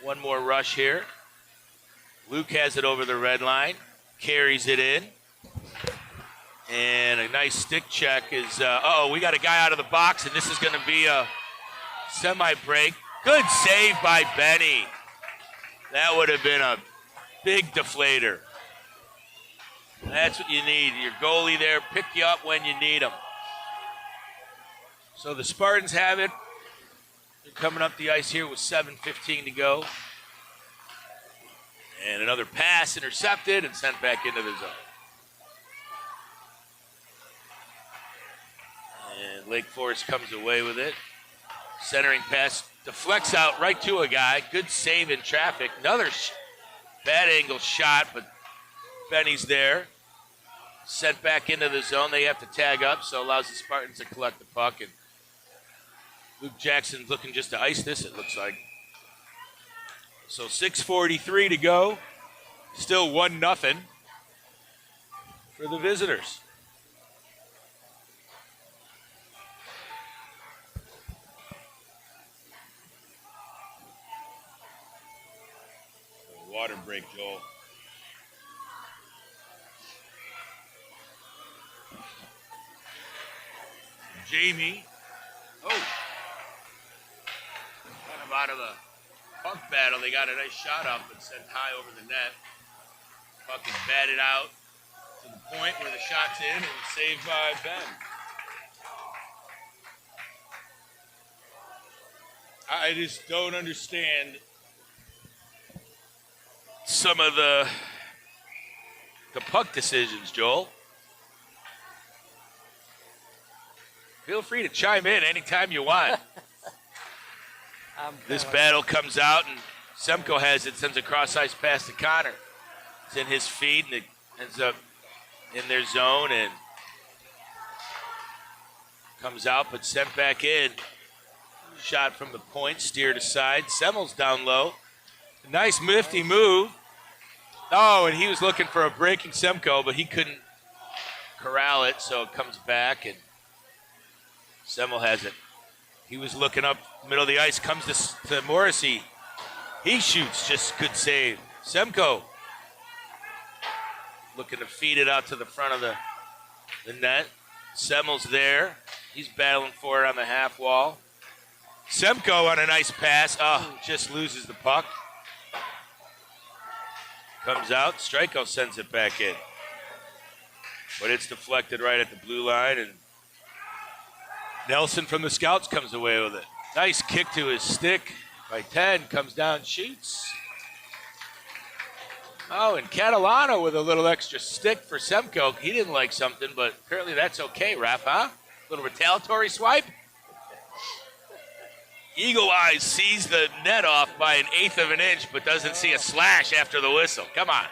one more rush here. Luke has it over the red line. Carries it in. And a nice stick check is, we got a guy out of the box, and this is going to be a semi-break. Good save by Benny. That would have been a big deflator. That's what you need. Your goalie there, pick you up when you need him. So the Spartans have it. They're coming up the ice here with 7:15 to go. And another pass intercepted and sent back into the zone. And Lake Forest comes away with it. Centering pass deflects out right to a guy. Good save in traffic. Another bad angle shot, but Benny's there. Sent back into the zone. They have to tag up, so allows the Spartans to collect the puck. And Luke Jackson's looking just to ice this, it looks like. So 6:43 to go. Still 1-0 for the visitors. Water break, Joel. Jamie. Kind of out of the puck battle. They got a nice shot up and sent high over the net. Puck is batted out to the point where the shot's in and saved by Ben. I just don't understand some of the puck decisions, Joel. Feel free to chime in anytime you want. This battle comes out, and Semko has it, sends a cross-ice pass to Connor. It's in his feet, and it ends up in their zone, and comes out, but sent back in. Shot from the point, steered aside. Semmel's down low. Nice nifty move. Oh, and he was looking for a breaking Semko, but he couldn't corral it, so it comes back, and Semmel has it. He was looking up middle of the ice, comes to Morrissey. He shoots, just good save. Semko looking to feed it out to the front of the net. Semmel's there. He's battling for it on the half wall. Semko on a nice pass. Just loses the puck. Comes out. Strikeout sends it back in. But it's deflected right at the blue line, and Nelson from the Scouts comes away with it. Nice kick to his stick by 10. Comes down, shoots. Oh, and Catalano with a little extra stick for Semko. He didn't like something, but apparently that's okay, Raph, huh? Little retaliatory swipe? Eagle Eyes sees the net off by an eighth of an inch, but doesn't see a slash after the whistle. Come on.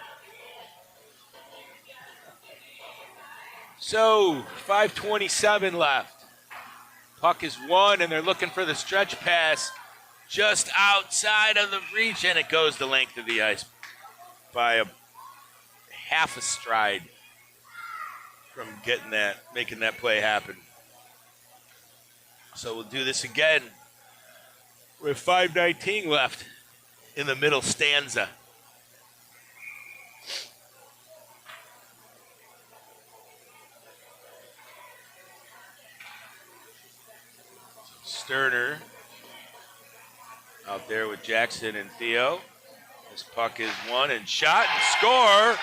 So, 5:27 left. Puck is won, and they're looking for the stretch pass just outside of the reach, and it goes the length of the ice by a half a stride from making that play happen. So we'll do this again with 5:19 left in the middle stanza. Sterner out there with Jackson and Theo. This puck is won and shot and score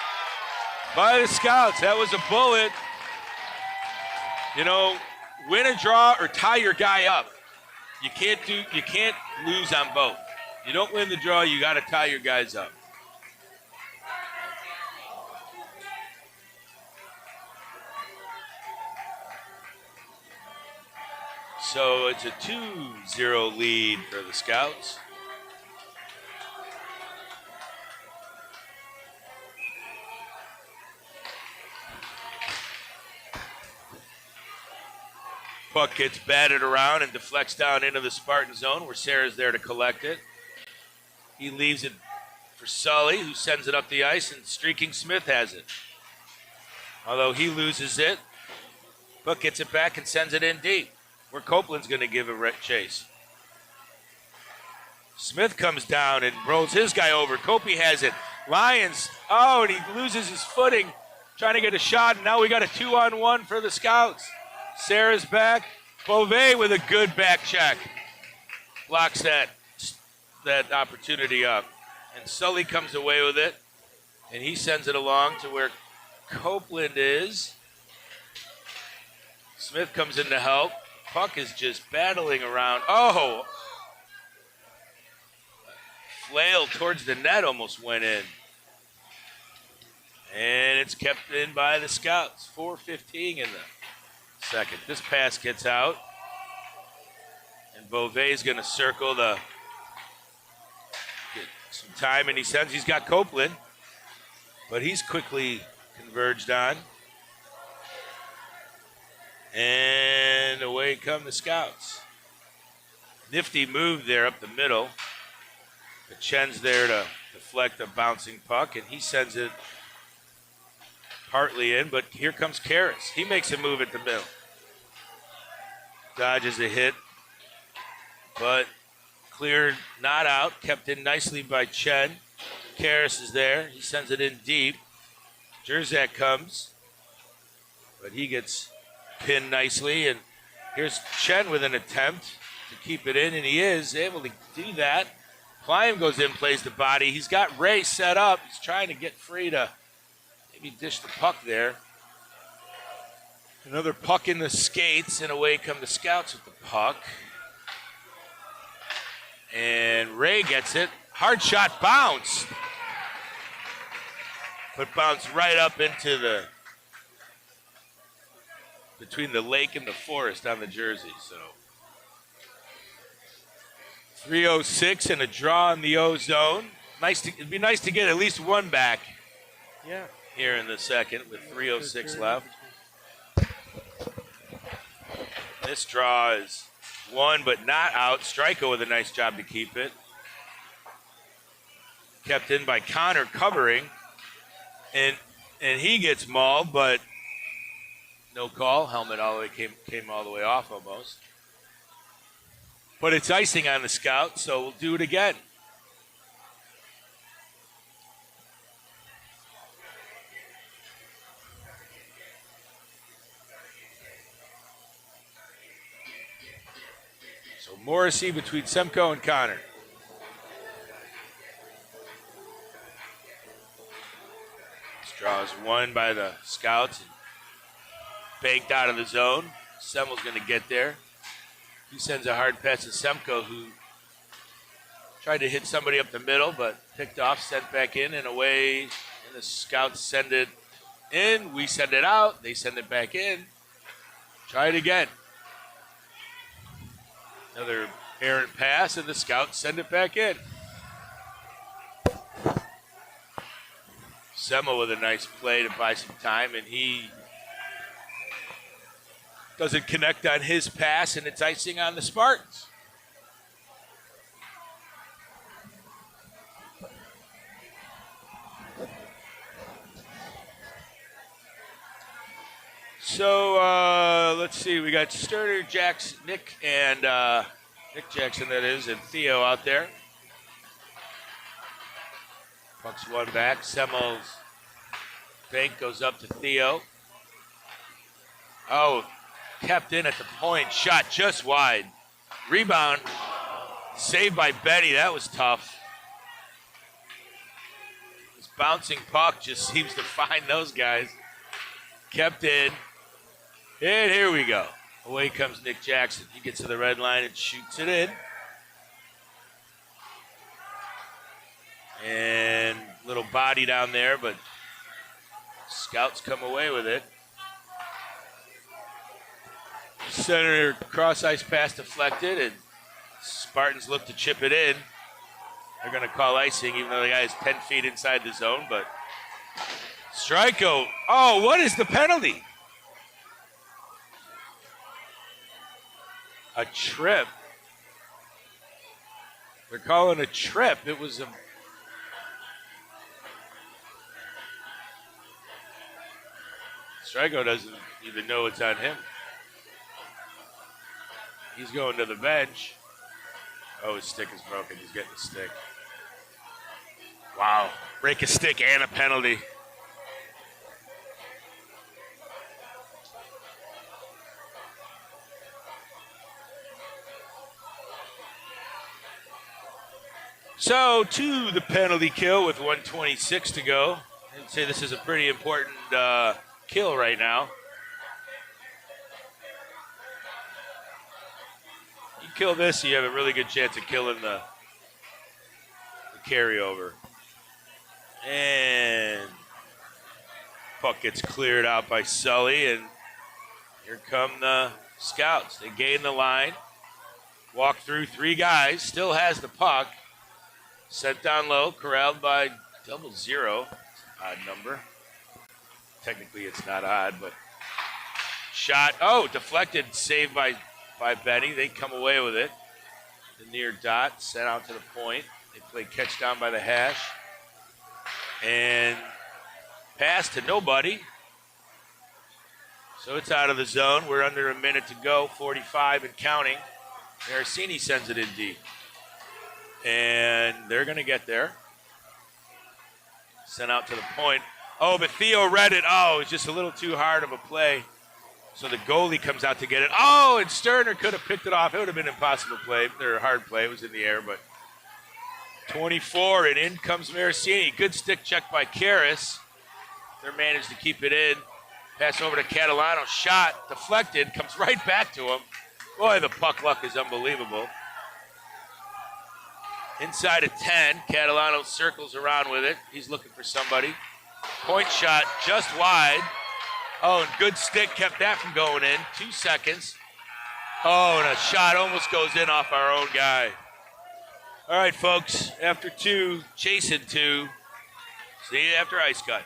by the Scouts. That was a bullet. You know, win a draw or tie your guy up. You can't lose on both. You don't win the draw, you got to tie your guys up. So it's a 2-0 lead for the Scouts. Puck gets batted around and deflects down into the Spartan zone where Sarah's there to collect it. He leaves it for Sully, who sends it up the ice, and Streaking Smith has it. Although he loses it, Puck gets it back and sends it in deep, where Copeland's going to give a chase. Smith comes down and rolls his guy over. Kopey has it. Lyons, and he loses his footing, trying to get a shot, and now we got a 2-on-1 for the Scouts. Sarah's back. Beauvais with a good back check. Blocks that opportunity up. And Sully comes away with it, and he sends it along to where Copeland is. Smith comes in to help. Puck is just battling around. Flail towards the net almost went in. And it's kept in by the Scouts. 4:15 in the second. This pass gets out. And Beauvais is going to circle get some time, and he's got Copeland. But he's quickly converged on. And away come the Scouts. Nifty move there up the middle. But Chen's there to deflect a bouncing puck, and he sends it partly in, but here comes Karras. He makes a move at the middle. Dodges a hit, but cleared, not out, kept in nicely by Chen. Karras is there. He sends it in deep. Jerzak comes, but he gets pinned nicely, and here's Chen with an attempt to keep it in, and he is able to do that. Klein goes in, plays the body. He's got Ray set up. He's trying to get free to maybe dish the puck there. Another puck in the skates, and away come the Scouts with the puck. And Ray gets it. Hard shot bounced. But bounced right up into between the lake and the forest on the jersey. So 3:06 and a draw in the O zone. It'd be nice to get at least one back. Yeah. Here in the second with 3:06 left. This draw is won but not out. Stryko with a nice job to keep it. Kept in by Connor covering. And he gets mauled, but no call. Helmet all the way came all the way off almost. But it's icing on the Scout, so we'll do it again. So Morrissey between Semko and Connor. This draw is won by the Scouts. Banked out of the zone. Semmel's going to get there. He sends a hard pass to Semko, who tried to hit somebody up the middle, but picked off, sent back in and away. And the Scouts send it in. We send it out. They send it back in. Try it again. Another Errant pass, and the Scouts send it back in. Sema with a nice play to buy some time, and he doesn't connect on his pass, and it's icing on the Spartans. So let's see. We got Sterner, Jackson, Nick Jackson, that is, and Theo out there. Pucks one back. Semo's bank goes up to Theo. Oh, kept in at the point. Shot just wide. Rebound. Saved by Benny. That was tough. This bouncing puck just seems to find those guys. Kept in. And here we go. Away comes Nick Jackson. He gets to the red line and shoots it in. And little body down there, but Scouts come away with it. Center cross ice pass deflected, and Spartans look to chip it in. They're going to call icing, even though the guy is 10 feet inside the zone, but Striko. Oh, what is the penalty? A trip. They're calling a trip. It was a... Striko doesn't even know it's on him. He's going to the bench. Oh, his stick is broken. He's getting the stick. Wow. Break a stick and a penalty. So, to the penalty kill with 1:26 to go. I'd say this is a pretty important kill right now. You kill this, you have a really good chance of killing the carryover. And puck gets cleared out by Sully, and here come the Scouts. They gain the line, walk through three guys, still has the puck. Sent down low, corralled by 00. Odd number. Technically, it's not odd, but shot. Oh, deflected, saved by Benny. They come away with it. The near dot, sent out to the point. They play catch down by the hash. And pass to nobody. So it's out of the zone. We're under a minute to go, 45 and counting. Maricini sends it in deep. And they're going to get there. Sent out to the point. Oh, but Theo read it. Oh, it's just a little too hard of a play. So the goalie comes out to get it. Oh, and Sterner could have picked it off. It would have been an impossible play. Or a hard play. It was in the air, but 24, and in comes Maricini. Good stick check by Karras. They're managed to keep it in. Pass over to Catalano. Shot, deflected, comes right back to him. Boy, the puck luck is unbelievable. Inside of 10, Catalano circles around with it. He's looking for somebody. Point shot just wide. Oh, and good stick kept that from going in. 2 seconds. Oh, and a shot almost goes in off our own guy. All right, folks, after 2, chasing 2. See you after ice cut.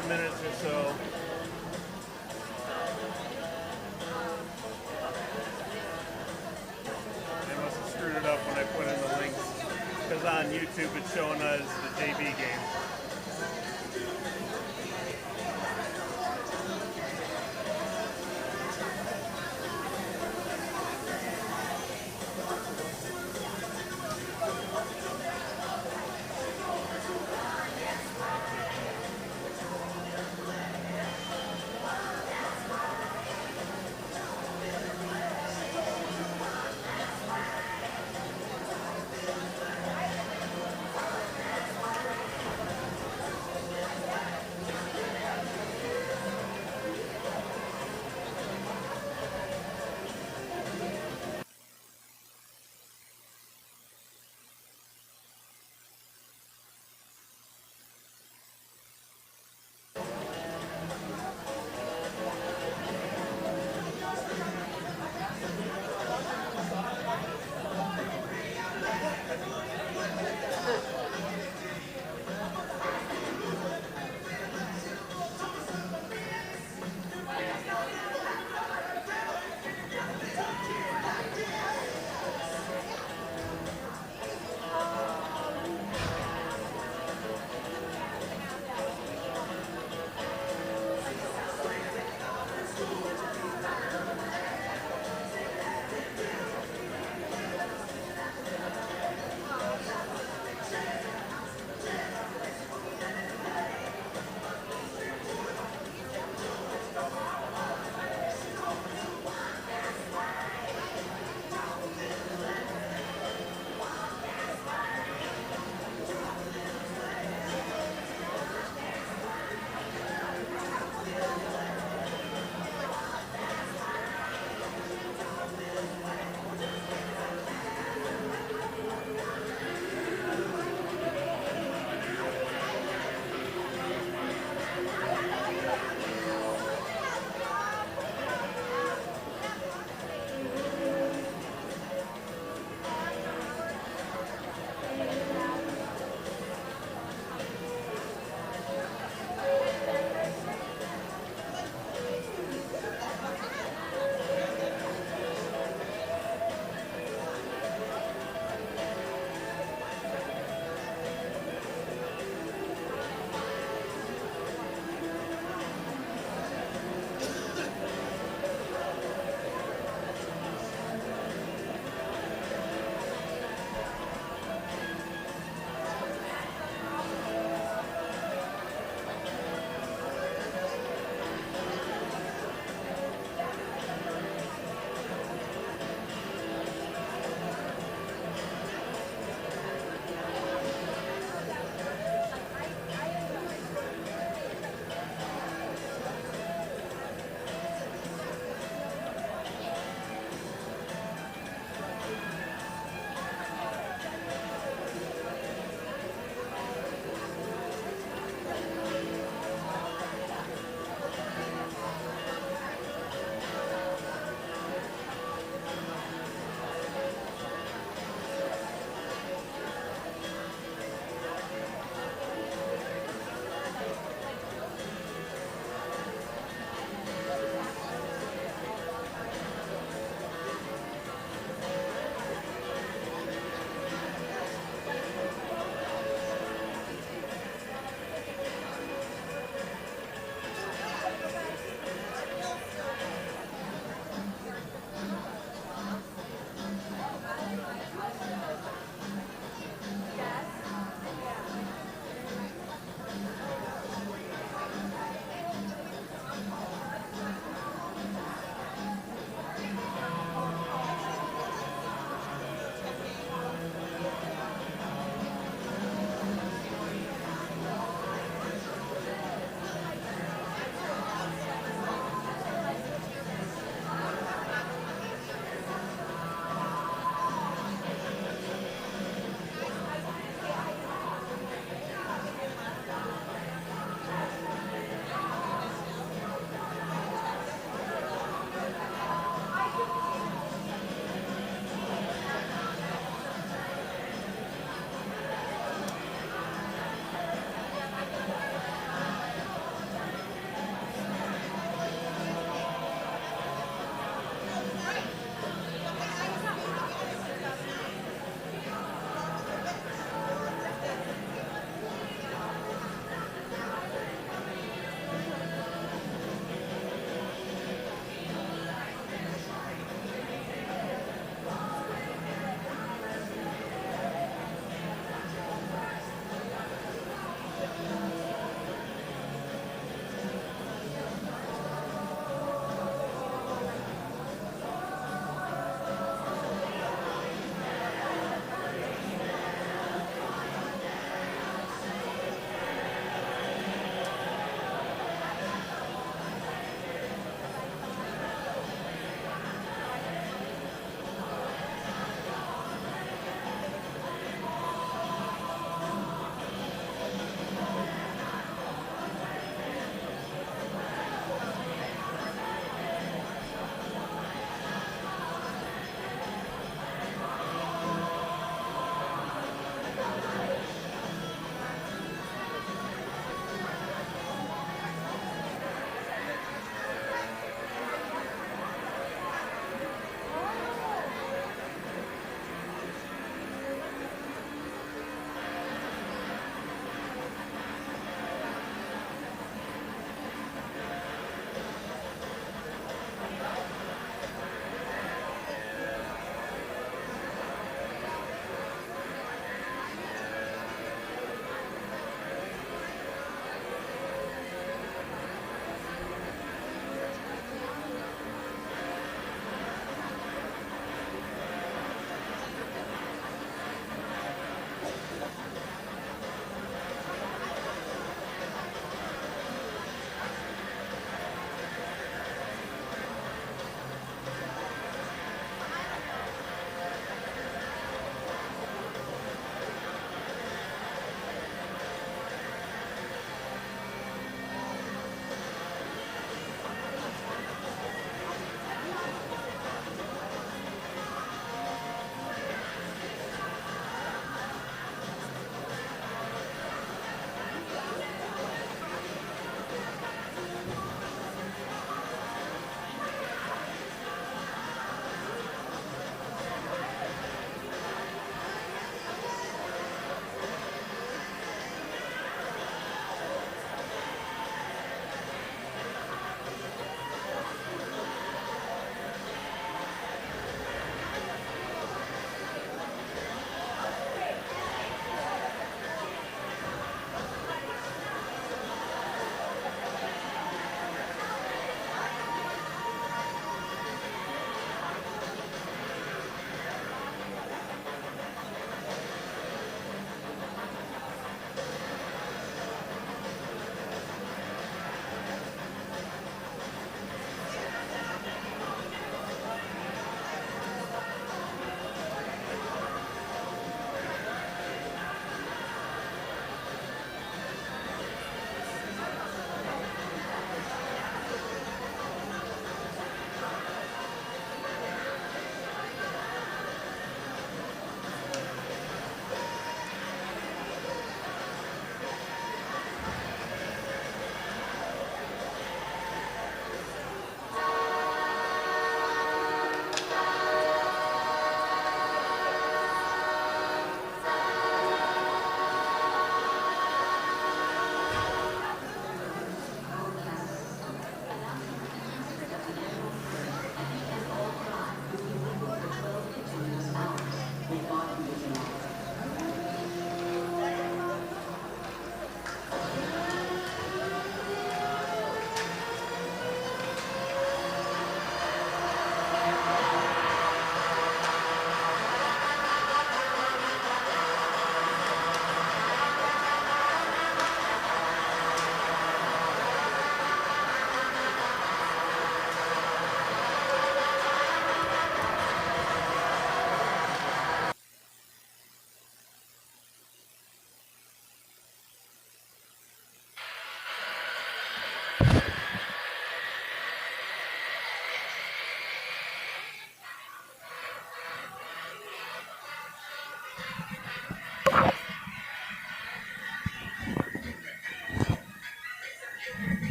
10 minutes or so. They must have screwed it up when I put in the links, because on YouTube it's showing us the JV game.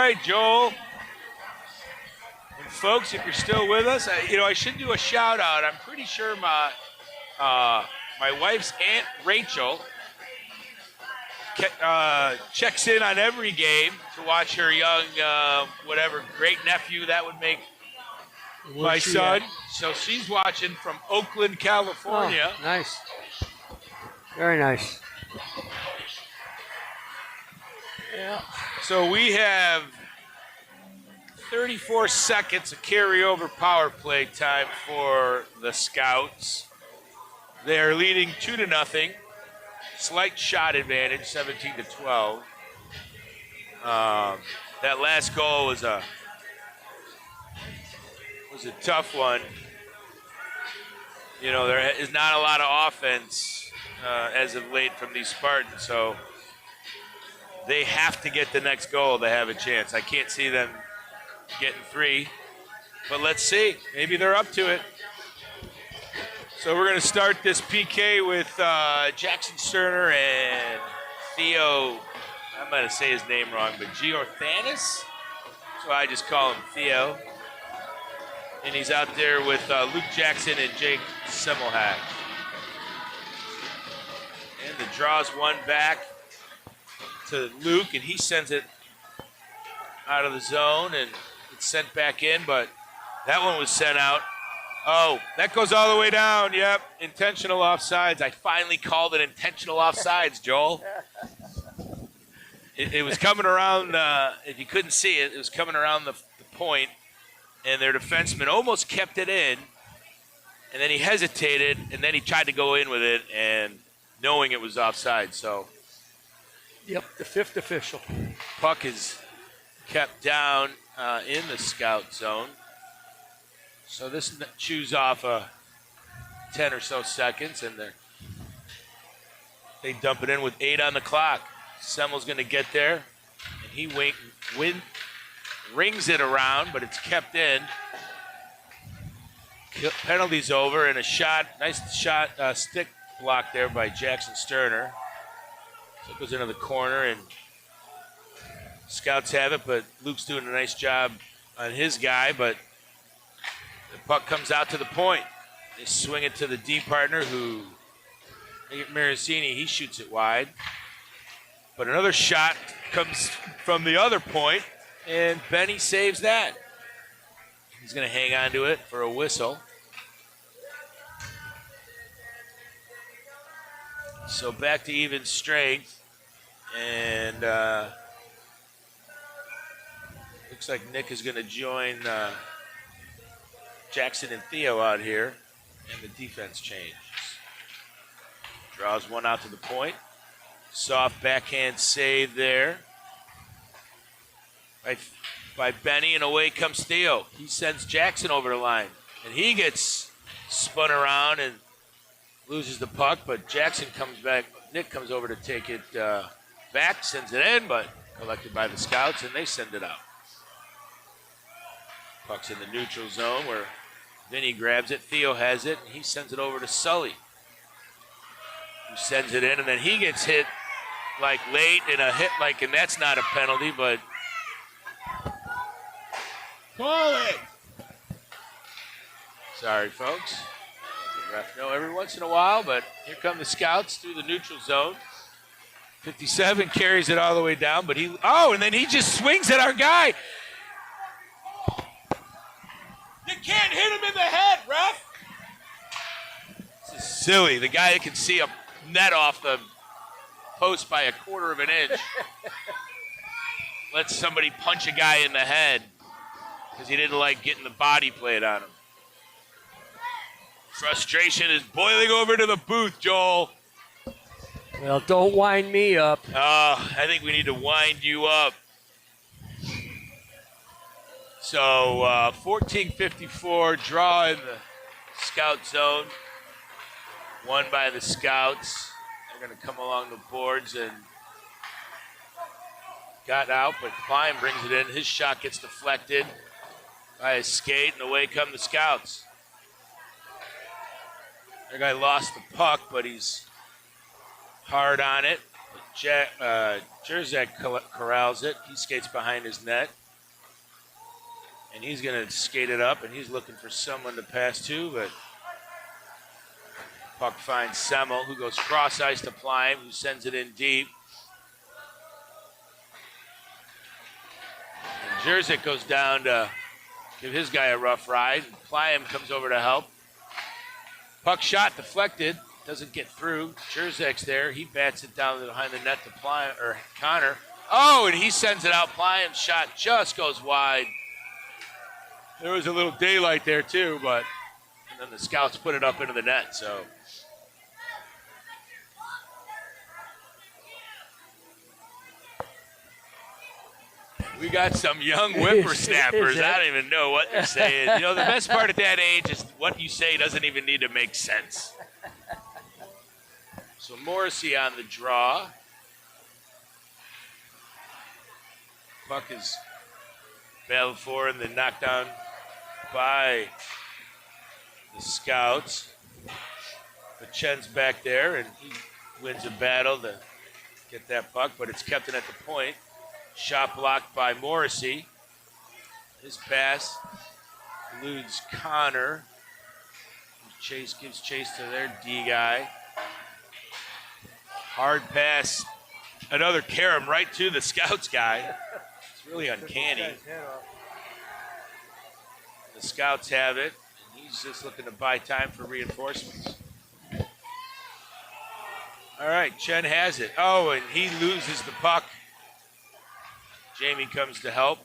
right, Joel. And folks, if you're still with us, I should do a shout out. I'm pretty sure my wife's Aunt Rachel checks in on every game to watch her young, whatever, great nephew that would make my son. So she's watching from Oakland, California. Oh, nice. Very nice. Yeah. So we have 34 seconds of carryover power play time for the Scouts. They are leading 2-0. Slight shot advantage, 17-12. That last goal was a tough one. There is not a lot of offense as of late from these Spartans, so they have to get the next goal to have a chance. I can't see them getting 3, but let's see. Maybe they're up to it. So we're going to start this PK with Jackson Sterner and Theo. I'm going to say his name wrong, but Giorthanis. So I just call him Theo. And he's out there with Luke Jackson and Jake Semmelhack. And the draws one back to Luke, and he sends it out of the zone, and it's sent back in, but that one was sent out. Oh, that goes all the way down. Yep, intentional offsides. I finally called it intentional offsides, Joel. It was coming around, if you couldn't see it, it was coming around the point, and their defenseman almost kept it in, and then he hesitated, and then he tried to go in with it, and knowing it was offside. So, yep, the fifth official. Puck is kept down in the Scout zone. So this chews off 10 or so seconds, and they dump it in with 8 on the clock. Semmel's going to get there, and he rings it around, but it's kept in. Penalty's over, and a shot, nice shot, stick block there by Jackson Sterner. So it goes into the corner, and Scouts have it, but Luke's doing a nice job on his guy, but the puck comes out to the point. They swing it to the D partner, who, Maricini, he shoots it wide. But another shot comes from the other point, and Benny saves that. He's going to hang on to it for a whistle. So back to even strength, and looks like Nick is going to join Jackson and Theo out here, and the defense changes. Draws one out to the point. Soft backhand save there by Benny, and away comes Theo. He sends Jackson over the line, and he gets spun around and loses the puck, but Jackson comes back. Nick comes over to take it back, sends it in, but collected by the Scouts, and they send it out. Puck's in the neutral zone where Vinny grabs it. Theo has it, and he sends it over to Sully, who sends it in, and then he gets hit like late in a hit, like, and that's not a penalty, but call it. Sorry, folks. The ref know every once in a while, but here come the Scouts through the neutral zone. 57 carries it all the way down, but and then he just swings at our guy. You can't hit him in the head, ref. This is silly. The guy that can see a net off the post by a quarter of an inch lets somebody punch a guy in the head because he didn't like getting the body played on him. Frustration is boiling over to the booth, Joel. Well, don't wind me up. I think we need to wind you up. So 14:54, draw in the Scout zone. Won by the Scouts. They're going to come along the boards and got out, but Klein brings it in. His shot gets deflected by his skate, and away come the Scouts. Their guy lost the puck, but he's hard on it. Jerzak corrals it. He skates behind his net. And he's going to skate it up, and he's looking for someone to pass to, but puck finds Semmel, who goes cross ice to Plime, who sends it in deep. And Jerzak goes down to give his guy a rough ride. Plime comes over to help. Puck shot deflected, doesn't get through. Jerzak's there. He bats it down behind the net to Plime or Connor. Oh, and he sends it out. Plime's shot just goes wide. There was a little daylight there too, but and then the Scouts put it up into the net. So we got some young whippersnappers. I don't even know what they're saying. You know, the best part at that age is what you say doesn't even need to make sense. So Morrissey on the draw. Puck is battled for and then knocked down by the Scouts. But Chen's back there, and he wins a battle to get that puck, but it's kept in at the point. Shot blocked by Morrissey. His pass eludes Connor. Chase gives chase to their D guy. Hard pass. Another carom right to the Scouts guy. It's really uncanny. The Scouts have it, and he's just looking to buy time for reinforcements. All right, Chen has it. Oh, and he loses the puck. Jamie comes to help.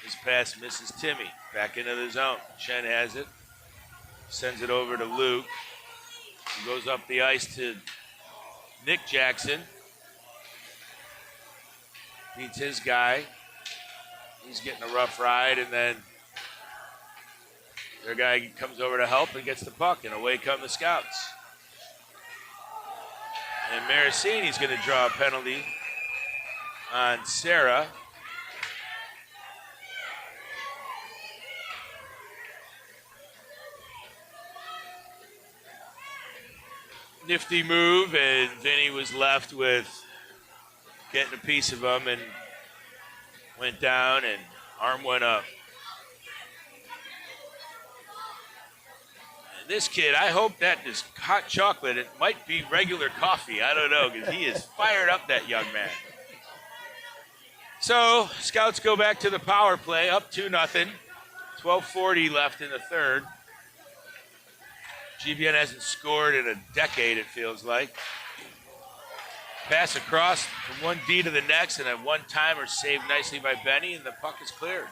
His pass misses Timmy. Back into the zone. Chen has it. Sends it over to Luke. He goes up the ice to Nick Jackson. Beats his guy. He's getting a rough ride, and then their guy comes over to help and gets the puck, and away come the Scouts. And Maricini's going to draw a penalty on Sarah. Nifty move, and Vinny was left with getting a piece of him and went down, and arm went up. And this kid, I hope that is hot chocolate. It might be regular coffee. I don't know, because he is fired up, that young man. So, Scouts go back to the power play, up 2-0. 12:40 left in the third. GBN hasn't scored in a decade, it feels like. Pass across from one D to the next, and a one-timer saved nicely by Benny, and the puck is cleared.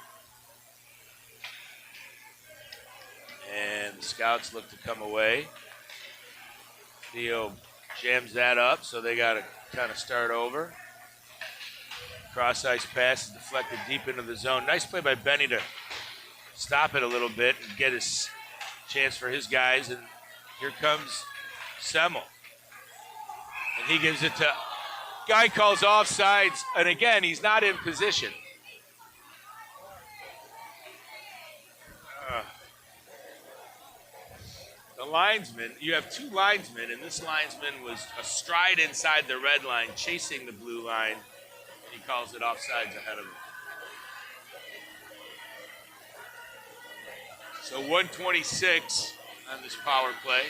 And the Scouts look to come away. Theo jams that up, so they got to kind of start over. Cross-ice pass is deflected deep into the zone. Nice play by Benny to stop it a little bit and get his chance for his guys. And here comes Semmel. And he gives it to... Guy calls offsides, and again, he's not in position. The linesman, you have two linesmen, and this linesman was astride inside the red line, chasing the blue line, and he calls it offsides ahead of him. So 126 on this power play.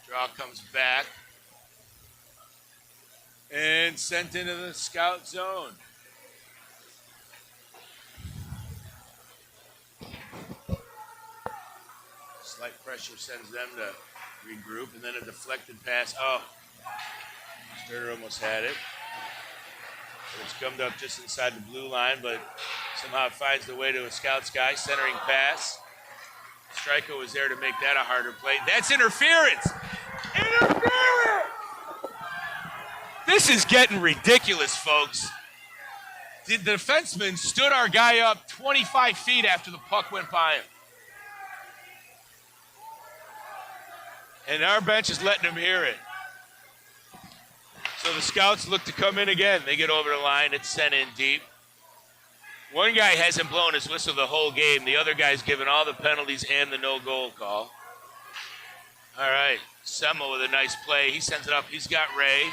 Draw comes back and sent into the Scout zone. Slight pressure sends them to regroup, and then a deflected pass. Oh, Sturter almost had it. It's gummed up just inside the blue line, but somehow it finds the way to a Scouts guy. Centering pass. Stryko was there to make that a harder play. That's interference! Interference! This is getting ridiculous, folks. The defenseman stood our guy up 25 feet after the puck went by him. And our bench is letting him hear it. So the Scouts look to come in again. They get over the line. It's sent in deep. One guy hasn't blown his whistle the whole game. The other guy's given all the penalties and the no-goal call. All right, Semmel with a nice play. He sends it up. He's got Ray.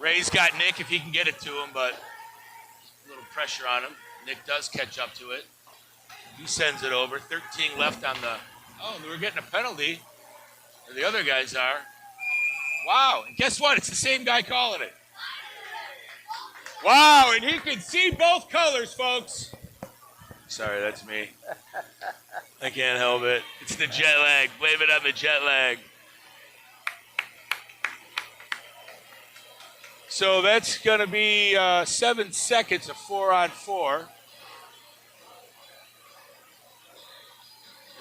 Ray's got Nick if he can get it to him, but a little pressure on him. Nick does catch up to it. He sends it over. 13 left on the... Oh, we're getting a penalty. Or the other guys are. Wow, and guess what? It's the same guy calling it. Wow, and he can see both colors, folks. Sorry, that's me. I can't help it. It's the jet lag. Blame it on the jet lag. So that's going to be 7 seconds of 4-on-4. And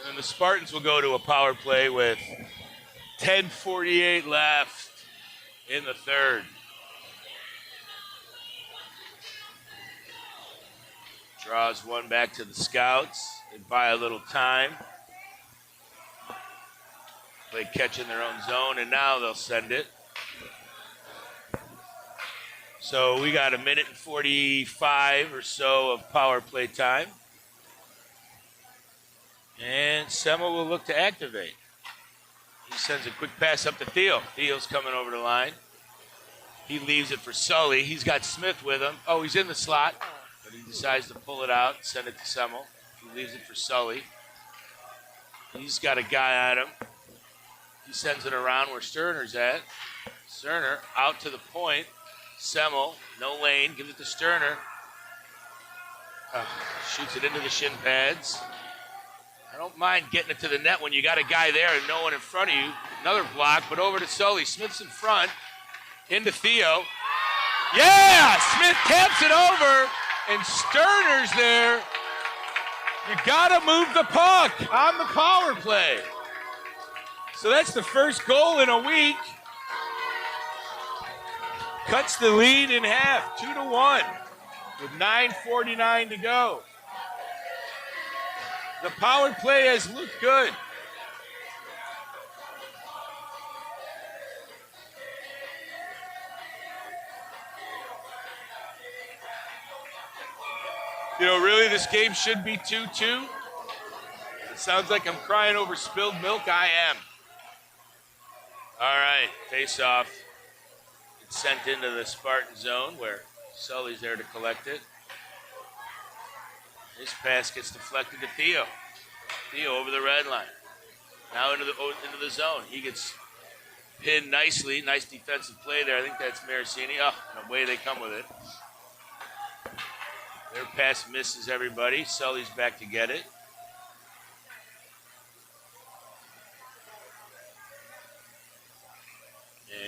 then the Spartans will go to a power play with 10:48 left in the third. Draws one back to the Scouts. They buy a little time. Play catch in their own zone, and now they'll send it. So we got a minute and 45 or so of power play time. And Semmel will look to activate. He sends a quick pass up to Theo. Theo's coming over the line. He leaves it for Sully. He's got Smith with him. Oh, he's in the slot. But he decides to pull it out and send it to Semmel. He leaves it for Sully. He's got a guy on him. He sends it around where Sterner's at. Sterner out to the point. Semmel, no lane, gives it to Sterner. Shoots it into the shin pads. I don't mind getting it to the net when you got a guy there and no one in front of you. Another block, but over to Sully. Smith's in front. Into Theo. Yeah! Smith taps it over, and Sterner's there. You got to move the puck on the power play. So that's the first goal in a week. Cuts the lead in half, 2-1, with 9:49 to go. The power play has looked good. You know, really, this game should be 2-2. It sounds like I'm crying over spilled milk. I am. All right, face off. It's sent into the Spartan zone where Sully's there to collect it. His pass gets deflected to Theo. Theo over the red line. Now into the zone. He gets pinned nicely. Nice defensive play there. I think that's Maricini. Oh, and away they come with it. Their pass misses everybody. Sully's back to get it.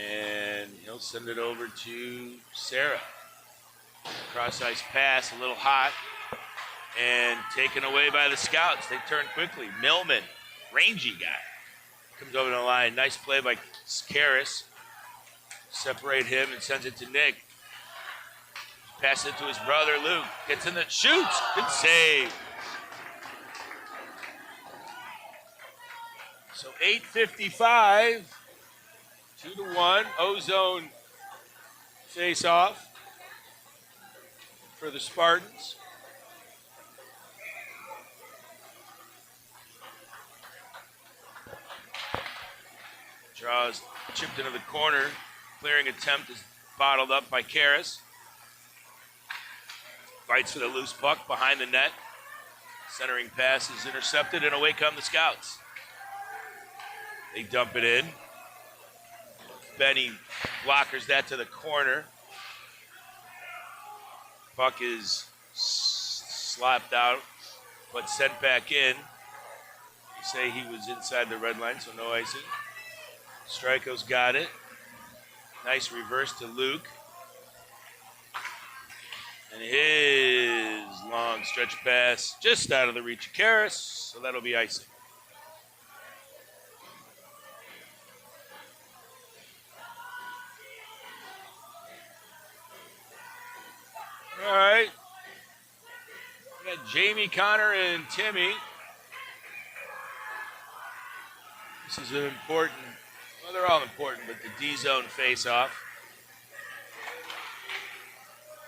And he'll send it over to Sarah. Cross-ice pass, a little hot. And taken away by the Scouts. They turn quickly. Millman, rangy guy, comes over the line. Nice play by Karras. Separate him and sends it to Nick. Passes it to his brother, Luke. Gets in the shoots. Good save. So 8:55. 2-1. Ozone face-off for the Spartans. Draws chipped into the corner. Clearing attempt is bottled up by Karras. Fights for the loose puck behind the net. Centering pass is intercepted, and away come the Scouts. They dump it in. Benny blockers that to the corner. Puck is slapped out, but sent back in. You say he was inside the red line, so no icing. Strikeo's got it. Nice reverse to Luke. And his long stretch pass just out of the reach of Karras, so that'll be icing. All right. We got Jamie, Connor, and Timmy. This is an important, well, they're all important, but the D-zone face-off.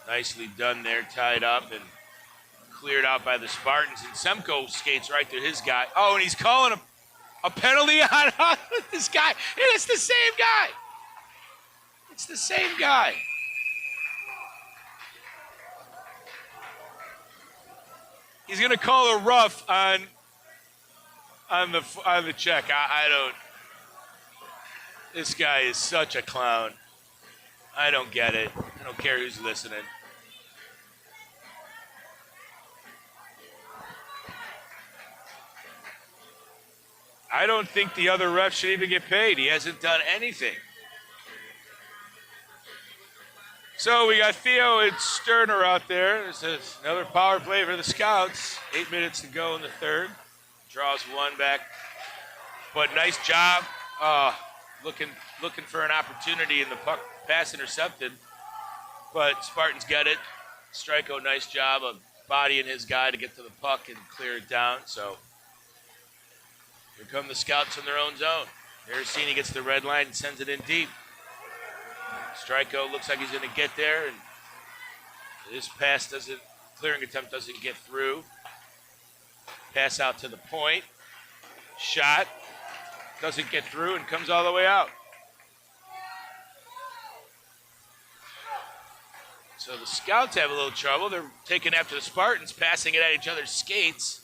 Nicely done there, tied up and cleared out by the Spartans. And Semko skates right through his guy. Oh, and he's calling A penalty on this guy. It's the same guy. It's the same guy. He's gonna call a rough on the check. I don't. This guy is such a clown. I don't get it. I don't care who's listening. I don't think the other ref should even get paid. He hasn't done anything. So we got Theo and Sterner out there. This is another power play for the Scouts. 8 minutes to go in the third. Draws one back. But nice job looking for an opportunity, and the puck pass intercepted. But Spartans get it. Striko, nice job of bodying his guy to get to the puck and clear it down. So here come the Scouts in their own zone. Aracini gets the red line and sends it in deep. Striko looks like he's going to get there, and this clearing attempt doesn't get through. Pass out to the point. Shot. Doesn't get through and comes all the way out. So the Scouts have a little trouble. They're taking after the Spartans, passing it at each other's skates.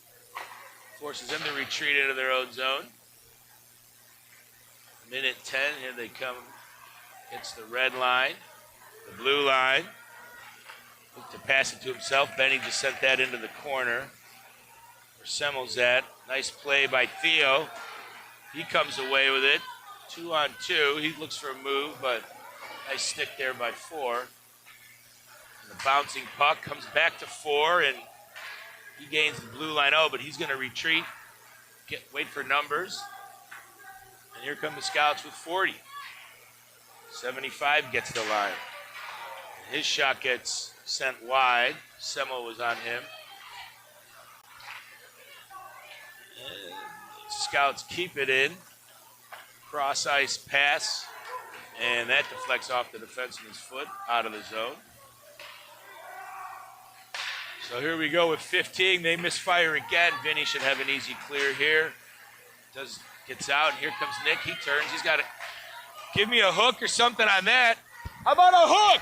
Forces them to retreat into their own zone. Minute 10, here they come. Hits the red line, the blue line. Looked to pass it to himself. Benny just sent that into the corner. Where Semmel's at. Nice play by Theo. He comes away with it. 2-on-2. He looks for a move, but nice stick there by Four. And the bouncing puck comes back to Four, and he gains the blue line. Oh, but he's going to retreat. Wait for numbers. And here come the Scouts with 40. 75 gets the line. His shot gets sent wide. Semmel was on him. And Scouts keep it in. Cross ice pass. And that deflects off the defenseman's foot out of the zone. So here we go with 15. They misfire again. Vinny should have an easy clear here. Gets out. Here comes Nick. He turns. He's got to give me a hook or something on that. How about a hook?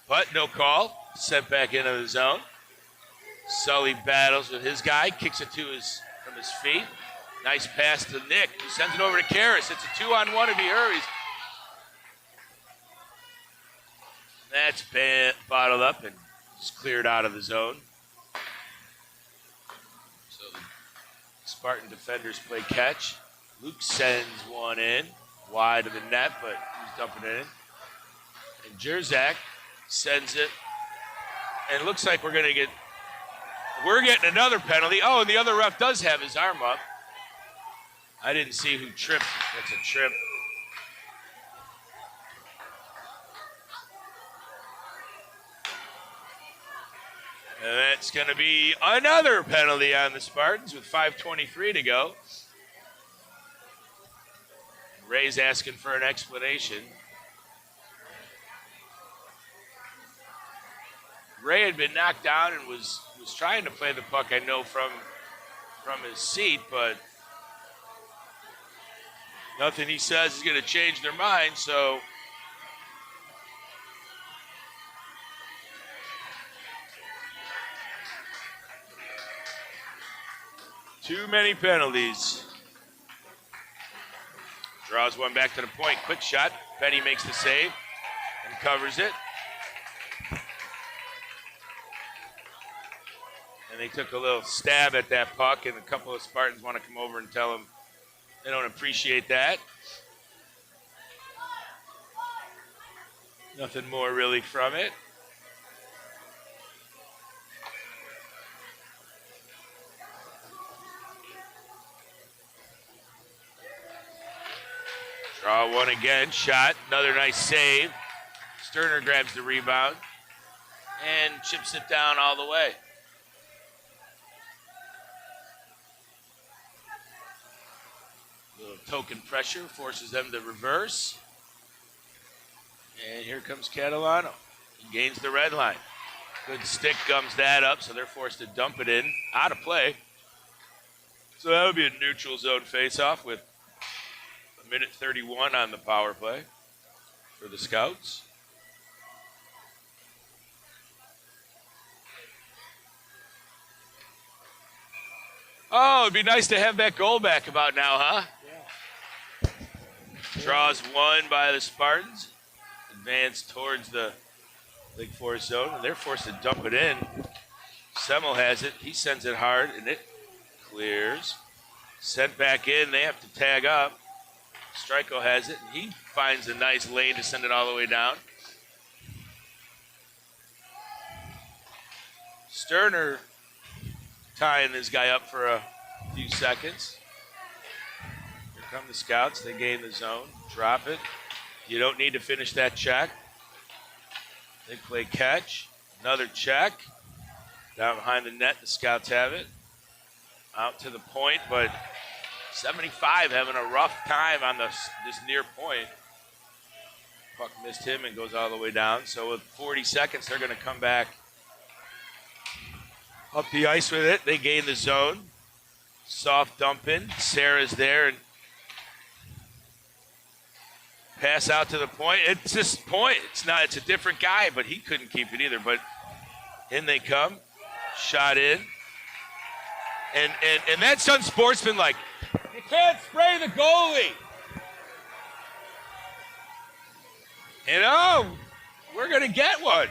But no call. Sent back into the zone. Sully battles with his guy. Kicks it from his feet. Nice pass to Nick. He sends it over to Karras. It's a 2-on-1 if he hurries. That's bottled up and just cleared out of the zone. So the Spartan defenders play catch. Luke sends one in. Wide of the net, but he's dumping it in. And Jerzak sends it. And it looks like we're getting another penalty. Oh, and the other ref does have his arm up. I didn't see who tripped. That's a trip. And that's going to be another penalty on the Spartans with 5:23 to go. Ray's asking for an explanation. Ray had been knocked down and was trying to play the puck, I know, from his seat, but nothing he says is going to change their mind, so too many penalties. Draws one back to the point. Quick shot. Benny makes the save and covers it. And they took a little stab at that puck, and a couple of Spartans want to come over and tell them they don't appreciate that. Nothing more really from it. Draw one again, shot, another nice save. Sterner grabs the rebound and chips it down all the way. Little token pressure forces them to reverse. And here comes Catalano. He gains the red line. Good stick gums that up, so they're forced to dump it in. Out of play. So that would be a neutral zone faceoff with a minute 31 on the power play for the Scouts. Oh, it'd be nice to have that goal back about now, huh? Yeah. Draws one by the Spartans. Advance towards the Lake Forest zone, and they're forced to dump it in. Semmel has it. He sends it hard, and it clears. Sent back in. They have to tag up. Stryko has it, and he finds a nice lane to send it all the way down. Sterner tying this guy up for a few seconds. Here come the Scouts. They gain the zone. Drop it. You don't need to finish that check. They play catch. Another check. Down behind the net, the Scouts have it. Out to the point, but 75 having a rough time on this near point. Puck missed him and goes all the way down. So with 40 seconds, they're going to come back up the ice with it. They gain the zone. Soft dump in. Sarah's there and pass out to the point. It's just point. It's a different guy, but he couldn't keep it either. But in they come. Shot in. And that's unsportsmanlike. You can't spray the goalie. We're going to get one.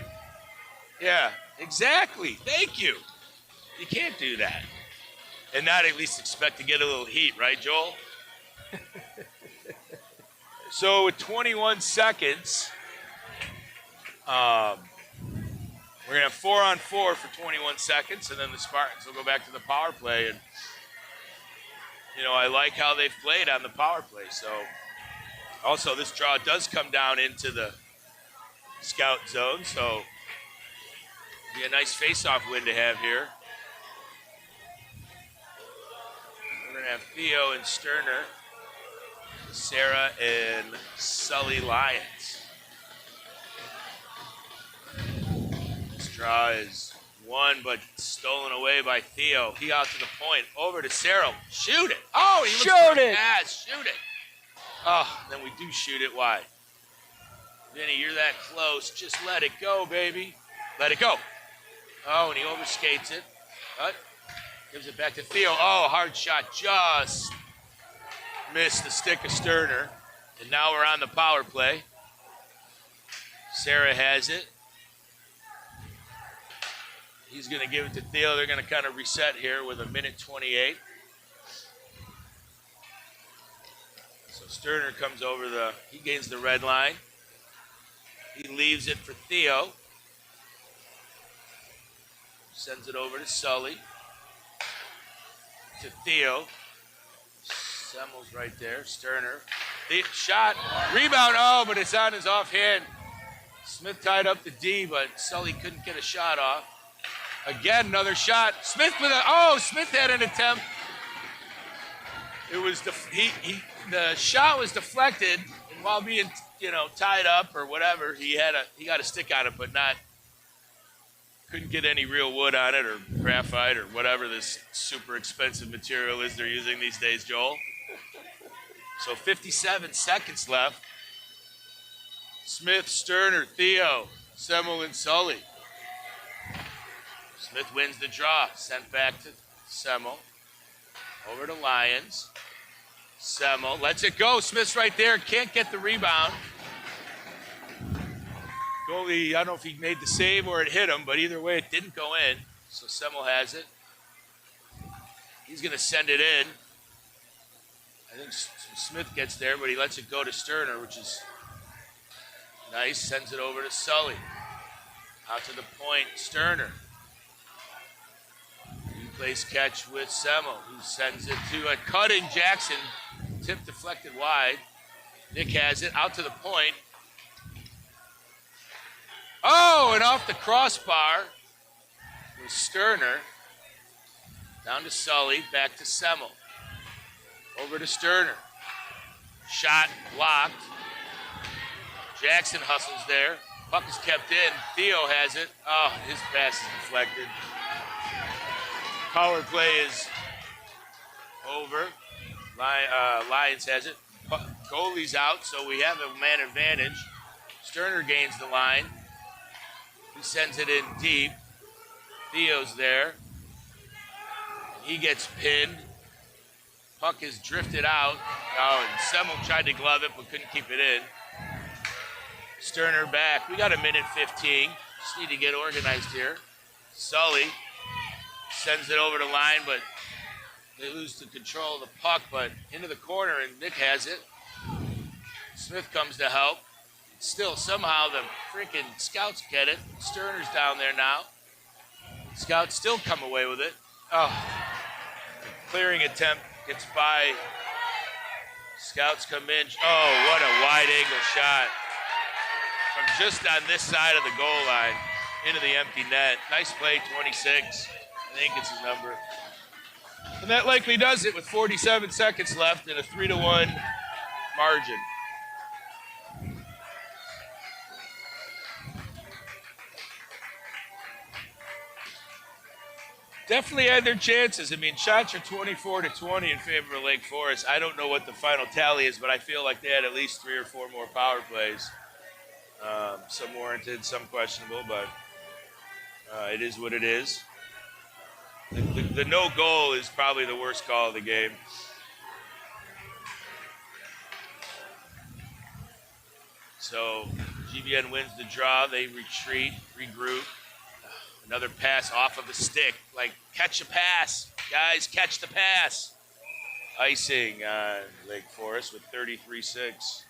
Yeah, exactly. Thank you. You can't do that. And not at least expect to get a little heat, right, Joel? So with 21 seconds, we're going to have 4-on-4 for 21 seconds, and then the Spartans will go back to the power play. And, I like how they've played on the power play. So also this draw does come down into the Scout zone, so be a nice face-off win to have here. We're going to have Theo and Sterner, Sarah and Sully Lyons. This draw is won, but stolen away by Theo. He out to the point, over to Sarah. Shoot it! Oh, he looks Shoot it! Pass. Shoot it! Oh, then we do shoot it wide. Vinny, you're that close. Just let it go, baby. Let it go. Oh, and he overskates it. But gives it back to Theo. Oh, hard shot. Just missed the stick of Sterner. And now we're on the power play. Sarah has it. He's going to give it to Theo. They're going to kind of reset here with a minute 28. So Sterner comes over he gains the red line. He leaves it for Theo. Sends it over to Sully. To Theo. Semmel's right there. Sterner. Shot. Rebound. Oh, but it's on his offhand. Smith tied up the D, but Sully couldn't get a shot off. Again, another shot. Smith Smith had an attempt. It was the shot was deflected, and while being tied up or whatever, he got a stick on it, but couldn't get any real wood on it or graphite or whatever this super expensive material is they're using these days, Joel. So 57 seconds left. Smith, Sterner, Theo, Semmel, and Sully. Smith wins the draw. Sent back to Semmel. Over to Lyons. Semmel lets it go. Smith's right there. Can't get the rebound. Goalie, I don't know if he made the save or it hit him, but either way, it didn't go in. So Semmel has it. He's going to send it in. I think Smith gets there, but he lets it go to Sterner, which is nice. Sends it over to Sully. Out to the point, Sterner. He plays catch with Semmel, who sends it to a cutting Jackson. Tip deflected wide. Nick has it out to the point. Oh, and off the crossbar was Sterner. Down to Sully, back to Semmel. Over to Sterner. Shot blocked. Jackson hustles there. Puck is kept in. Theo has it. Oh, his pass is deflected. Power play is Over. Lions has it. Goalie's out, so we have a man advantage. Sterner gains the line. He sends it in deep. Theo's there. He gets pinned. Puck is drifted out. Oh, and Semmel tried to glove it, but couldn't keep it in. Sterner back. We got a minute 15. Just need to get organized here. Sully sends it over the line, but they lose the control of the puck, but into the corner, and Nick has it. Smith comes to help. Still, somehow, the freaking Scouts get it. Sterner's down there now. Scouts still come away with it. Oh, clearing attempt gets by. Scouts come in. Oh, what a wide-angle shot from just on this side of the goal line into the empty net. Nice play, 26. I think it's his number. And that likely does it with 47 seconds left and a 3-1 margin. Definitely had their chances. I mean, shots are 24-20 in favor of Lake Forest. I don't know what the final tally is, but I feel like they had at least 3 or 4 more power plays. Some warranted, some questionable, but it is what it is. The no goal is probably the worst call of the game. So GBN wins the draw. They retreat, regroup. Another pass off of the stick. Like, catch a pass. Guys, catch the pass. Icing on Lake Forest with 33-6.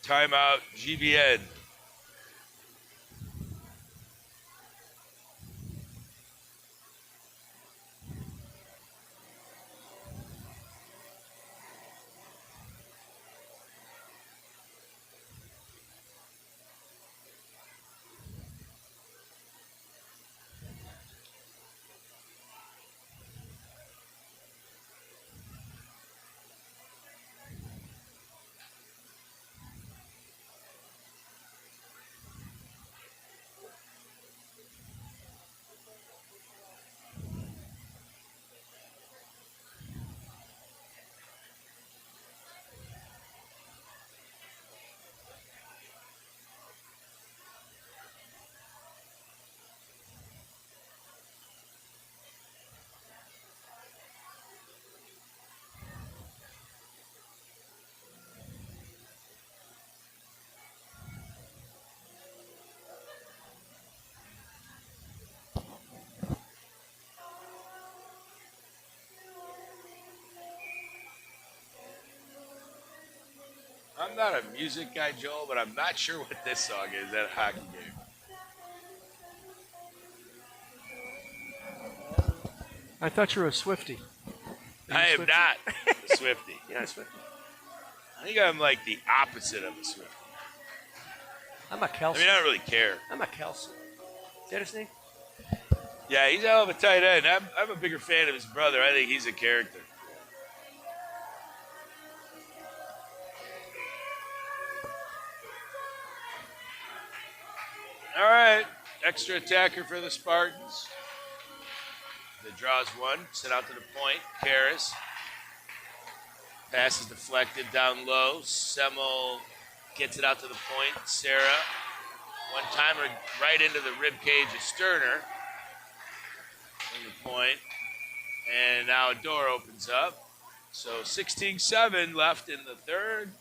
Timeout, GBN. I'm not a music guy, Joel, but I'm not sure what this song is at a hockey game. I thought you were a Swiftie. I am Swiftie? not a Swiftie. Yeah, Swiftie. I think I'm like the opposite of a Swiftie. I'm a Kelsey. I mean, I don't really care. I'm a Kelsey. Is that his name? Yeah, he's a hell of a tight end. I'm a bigger fan of his brother. I think he's a character. All right, extra attacker for the Spartans. The draws one, sent out to the point. Karras. Pass is deflected down low. Semmel gets it out to the point. Sarah. One-timer right into the rib cage of Sterner. From the point. And now a door opens up. So 16-7 left in the third.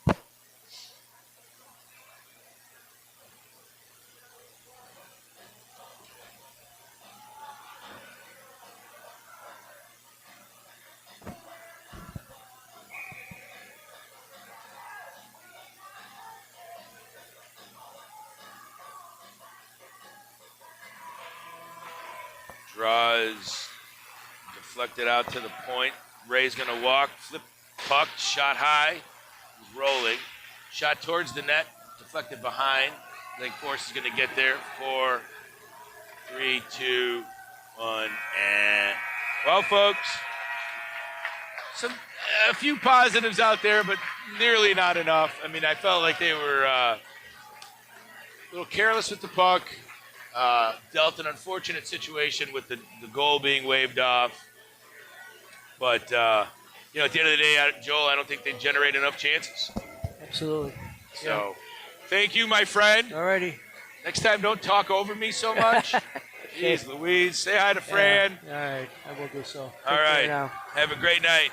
Draws, deflected out to the point. Ray's going to walk, flip puck, shot high. He's rolling. Shot towards the net, deflected behind. Lake Forest is going to get there. 4, 3, 2, 1, and... Well, folks, a few positives out there, but nearly not enough. I mean, I felt like they were little careless with the puck. Dealt an unfortunate situation with the goal being waved off. But, at the end of the day, Joel, I don't think they generate enough chances. Absolutely. So, thank you, my friend. Alrighty. Next time, don't talk over me so much. Jeez Louise. Say hi to Fran. Yeah. All right. I will do so. All Take care right. now. Have a great night.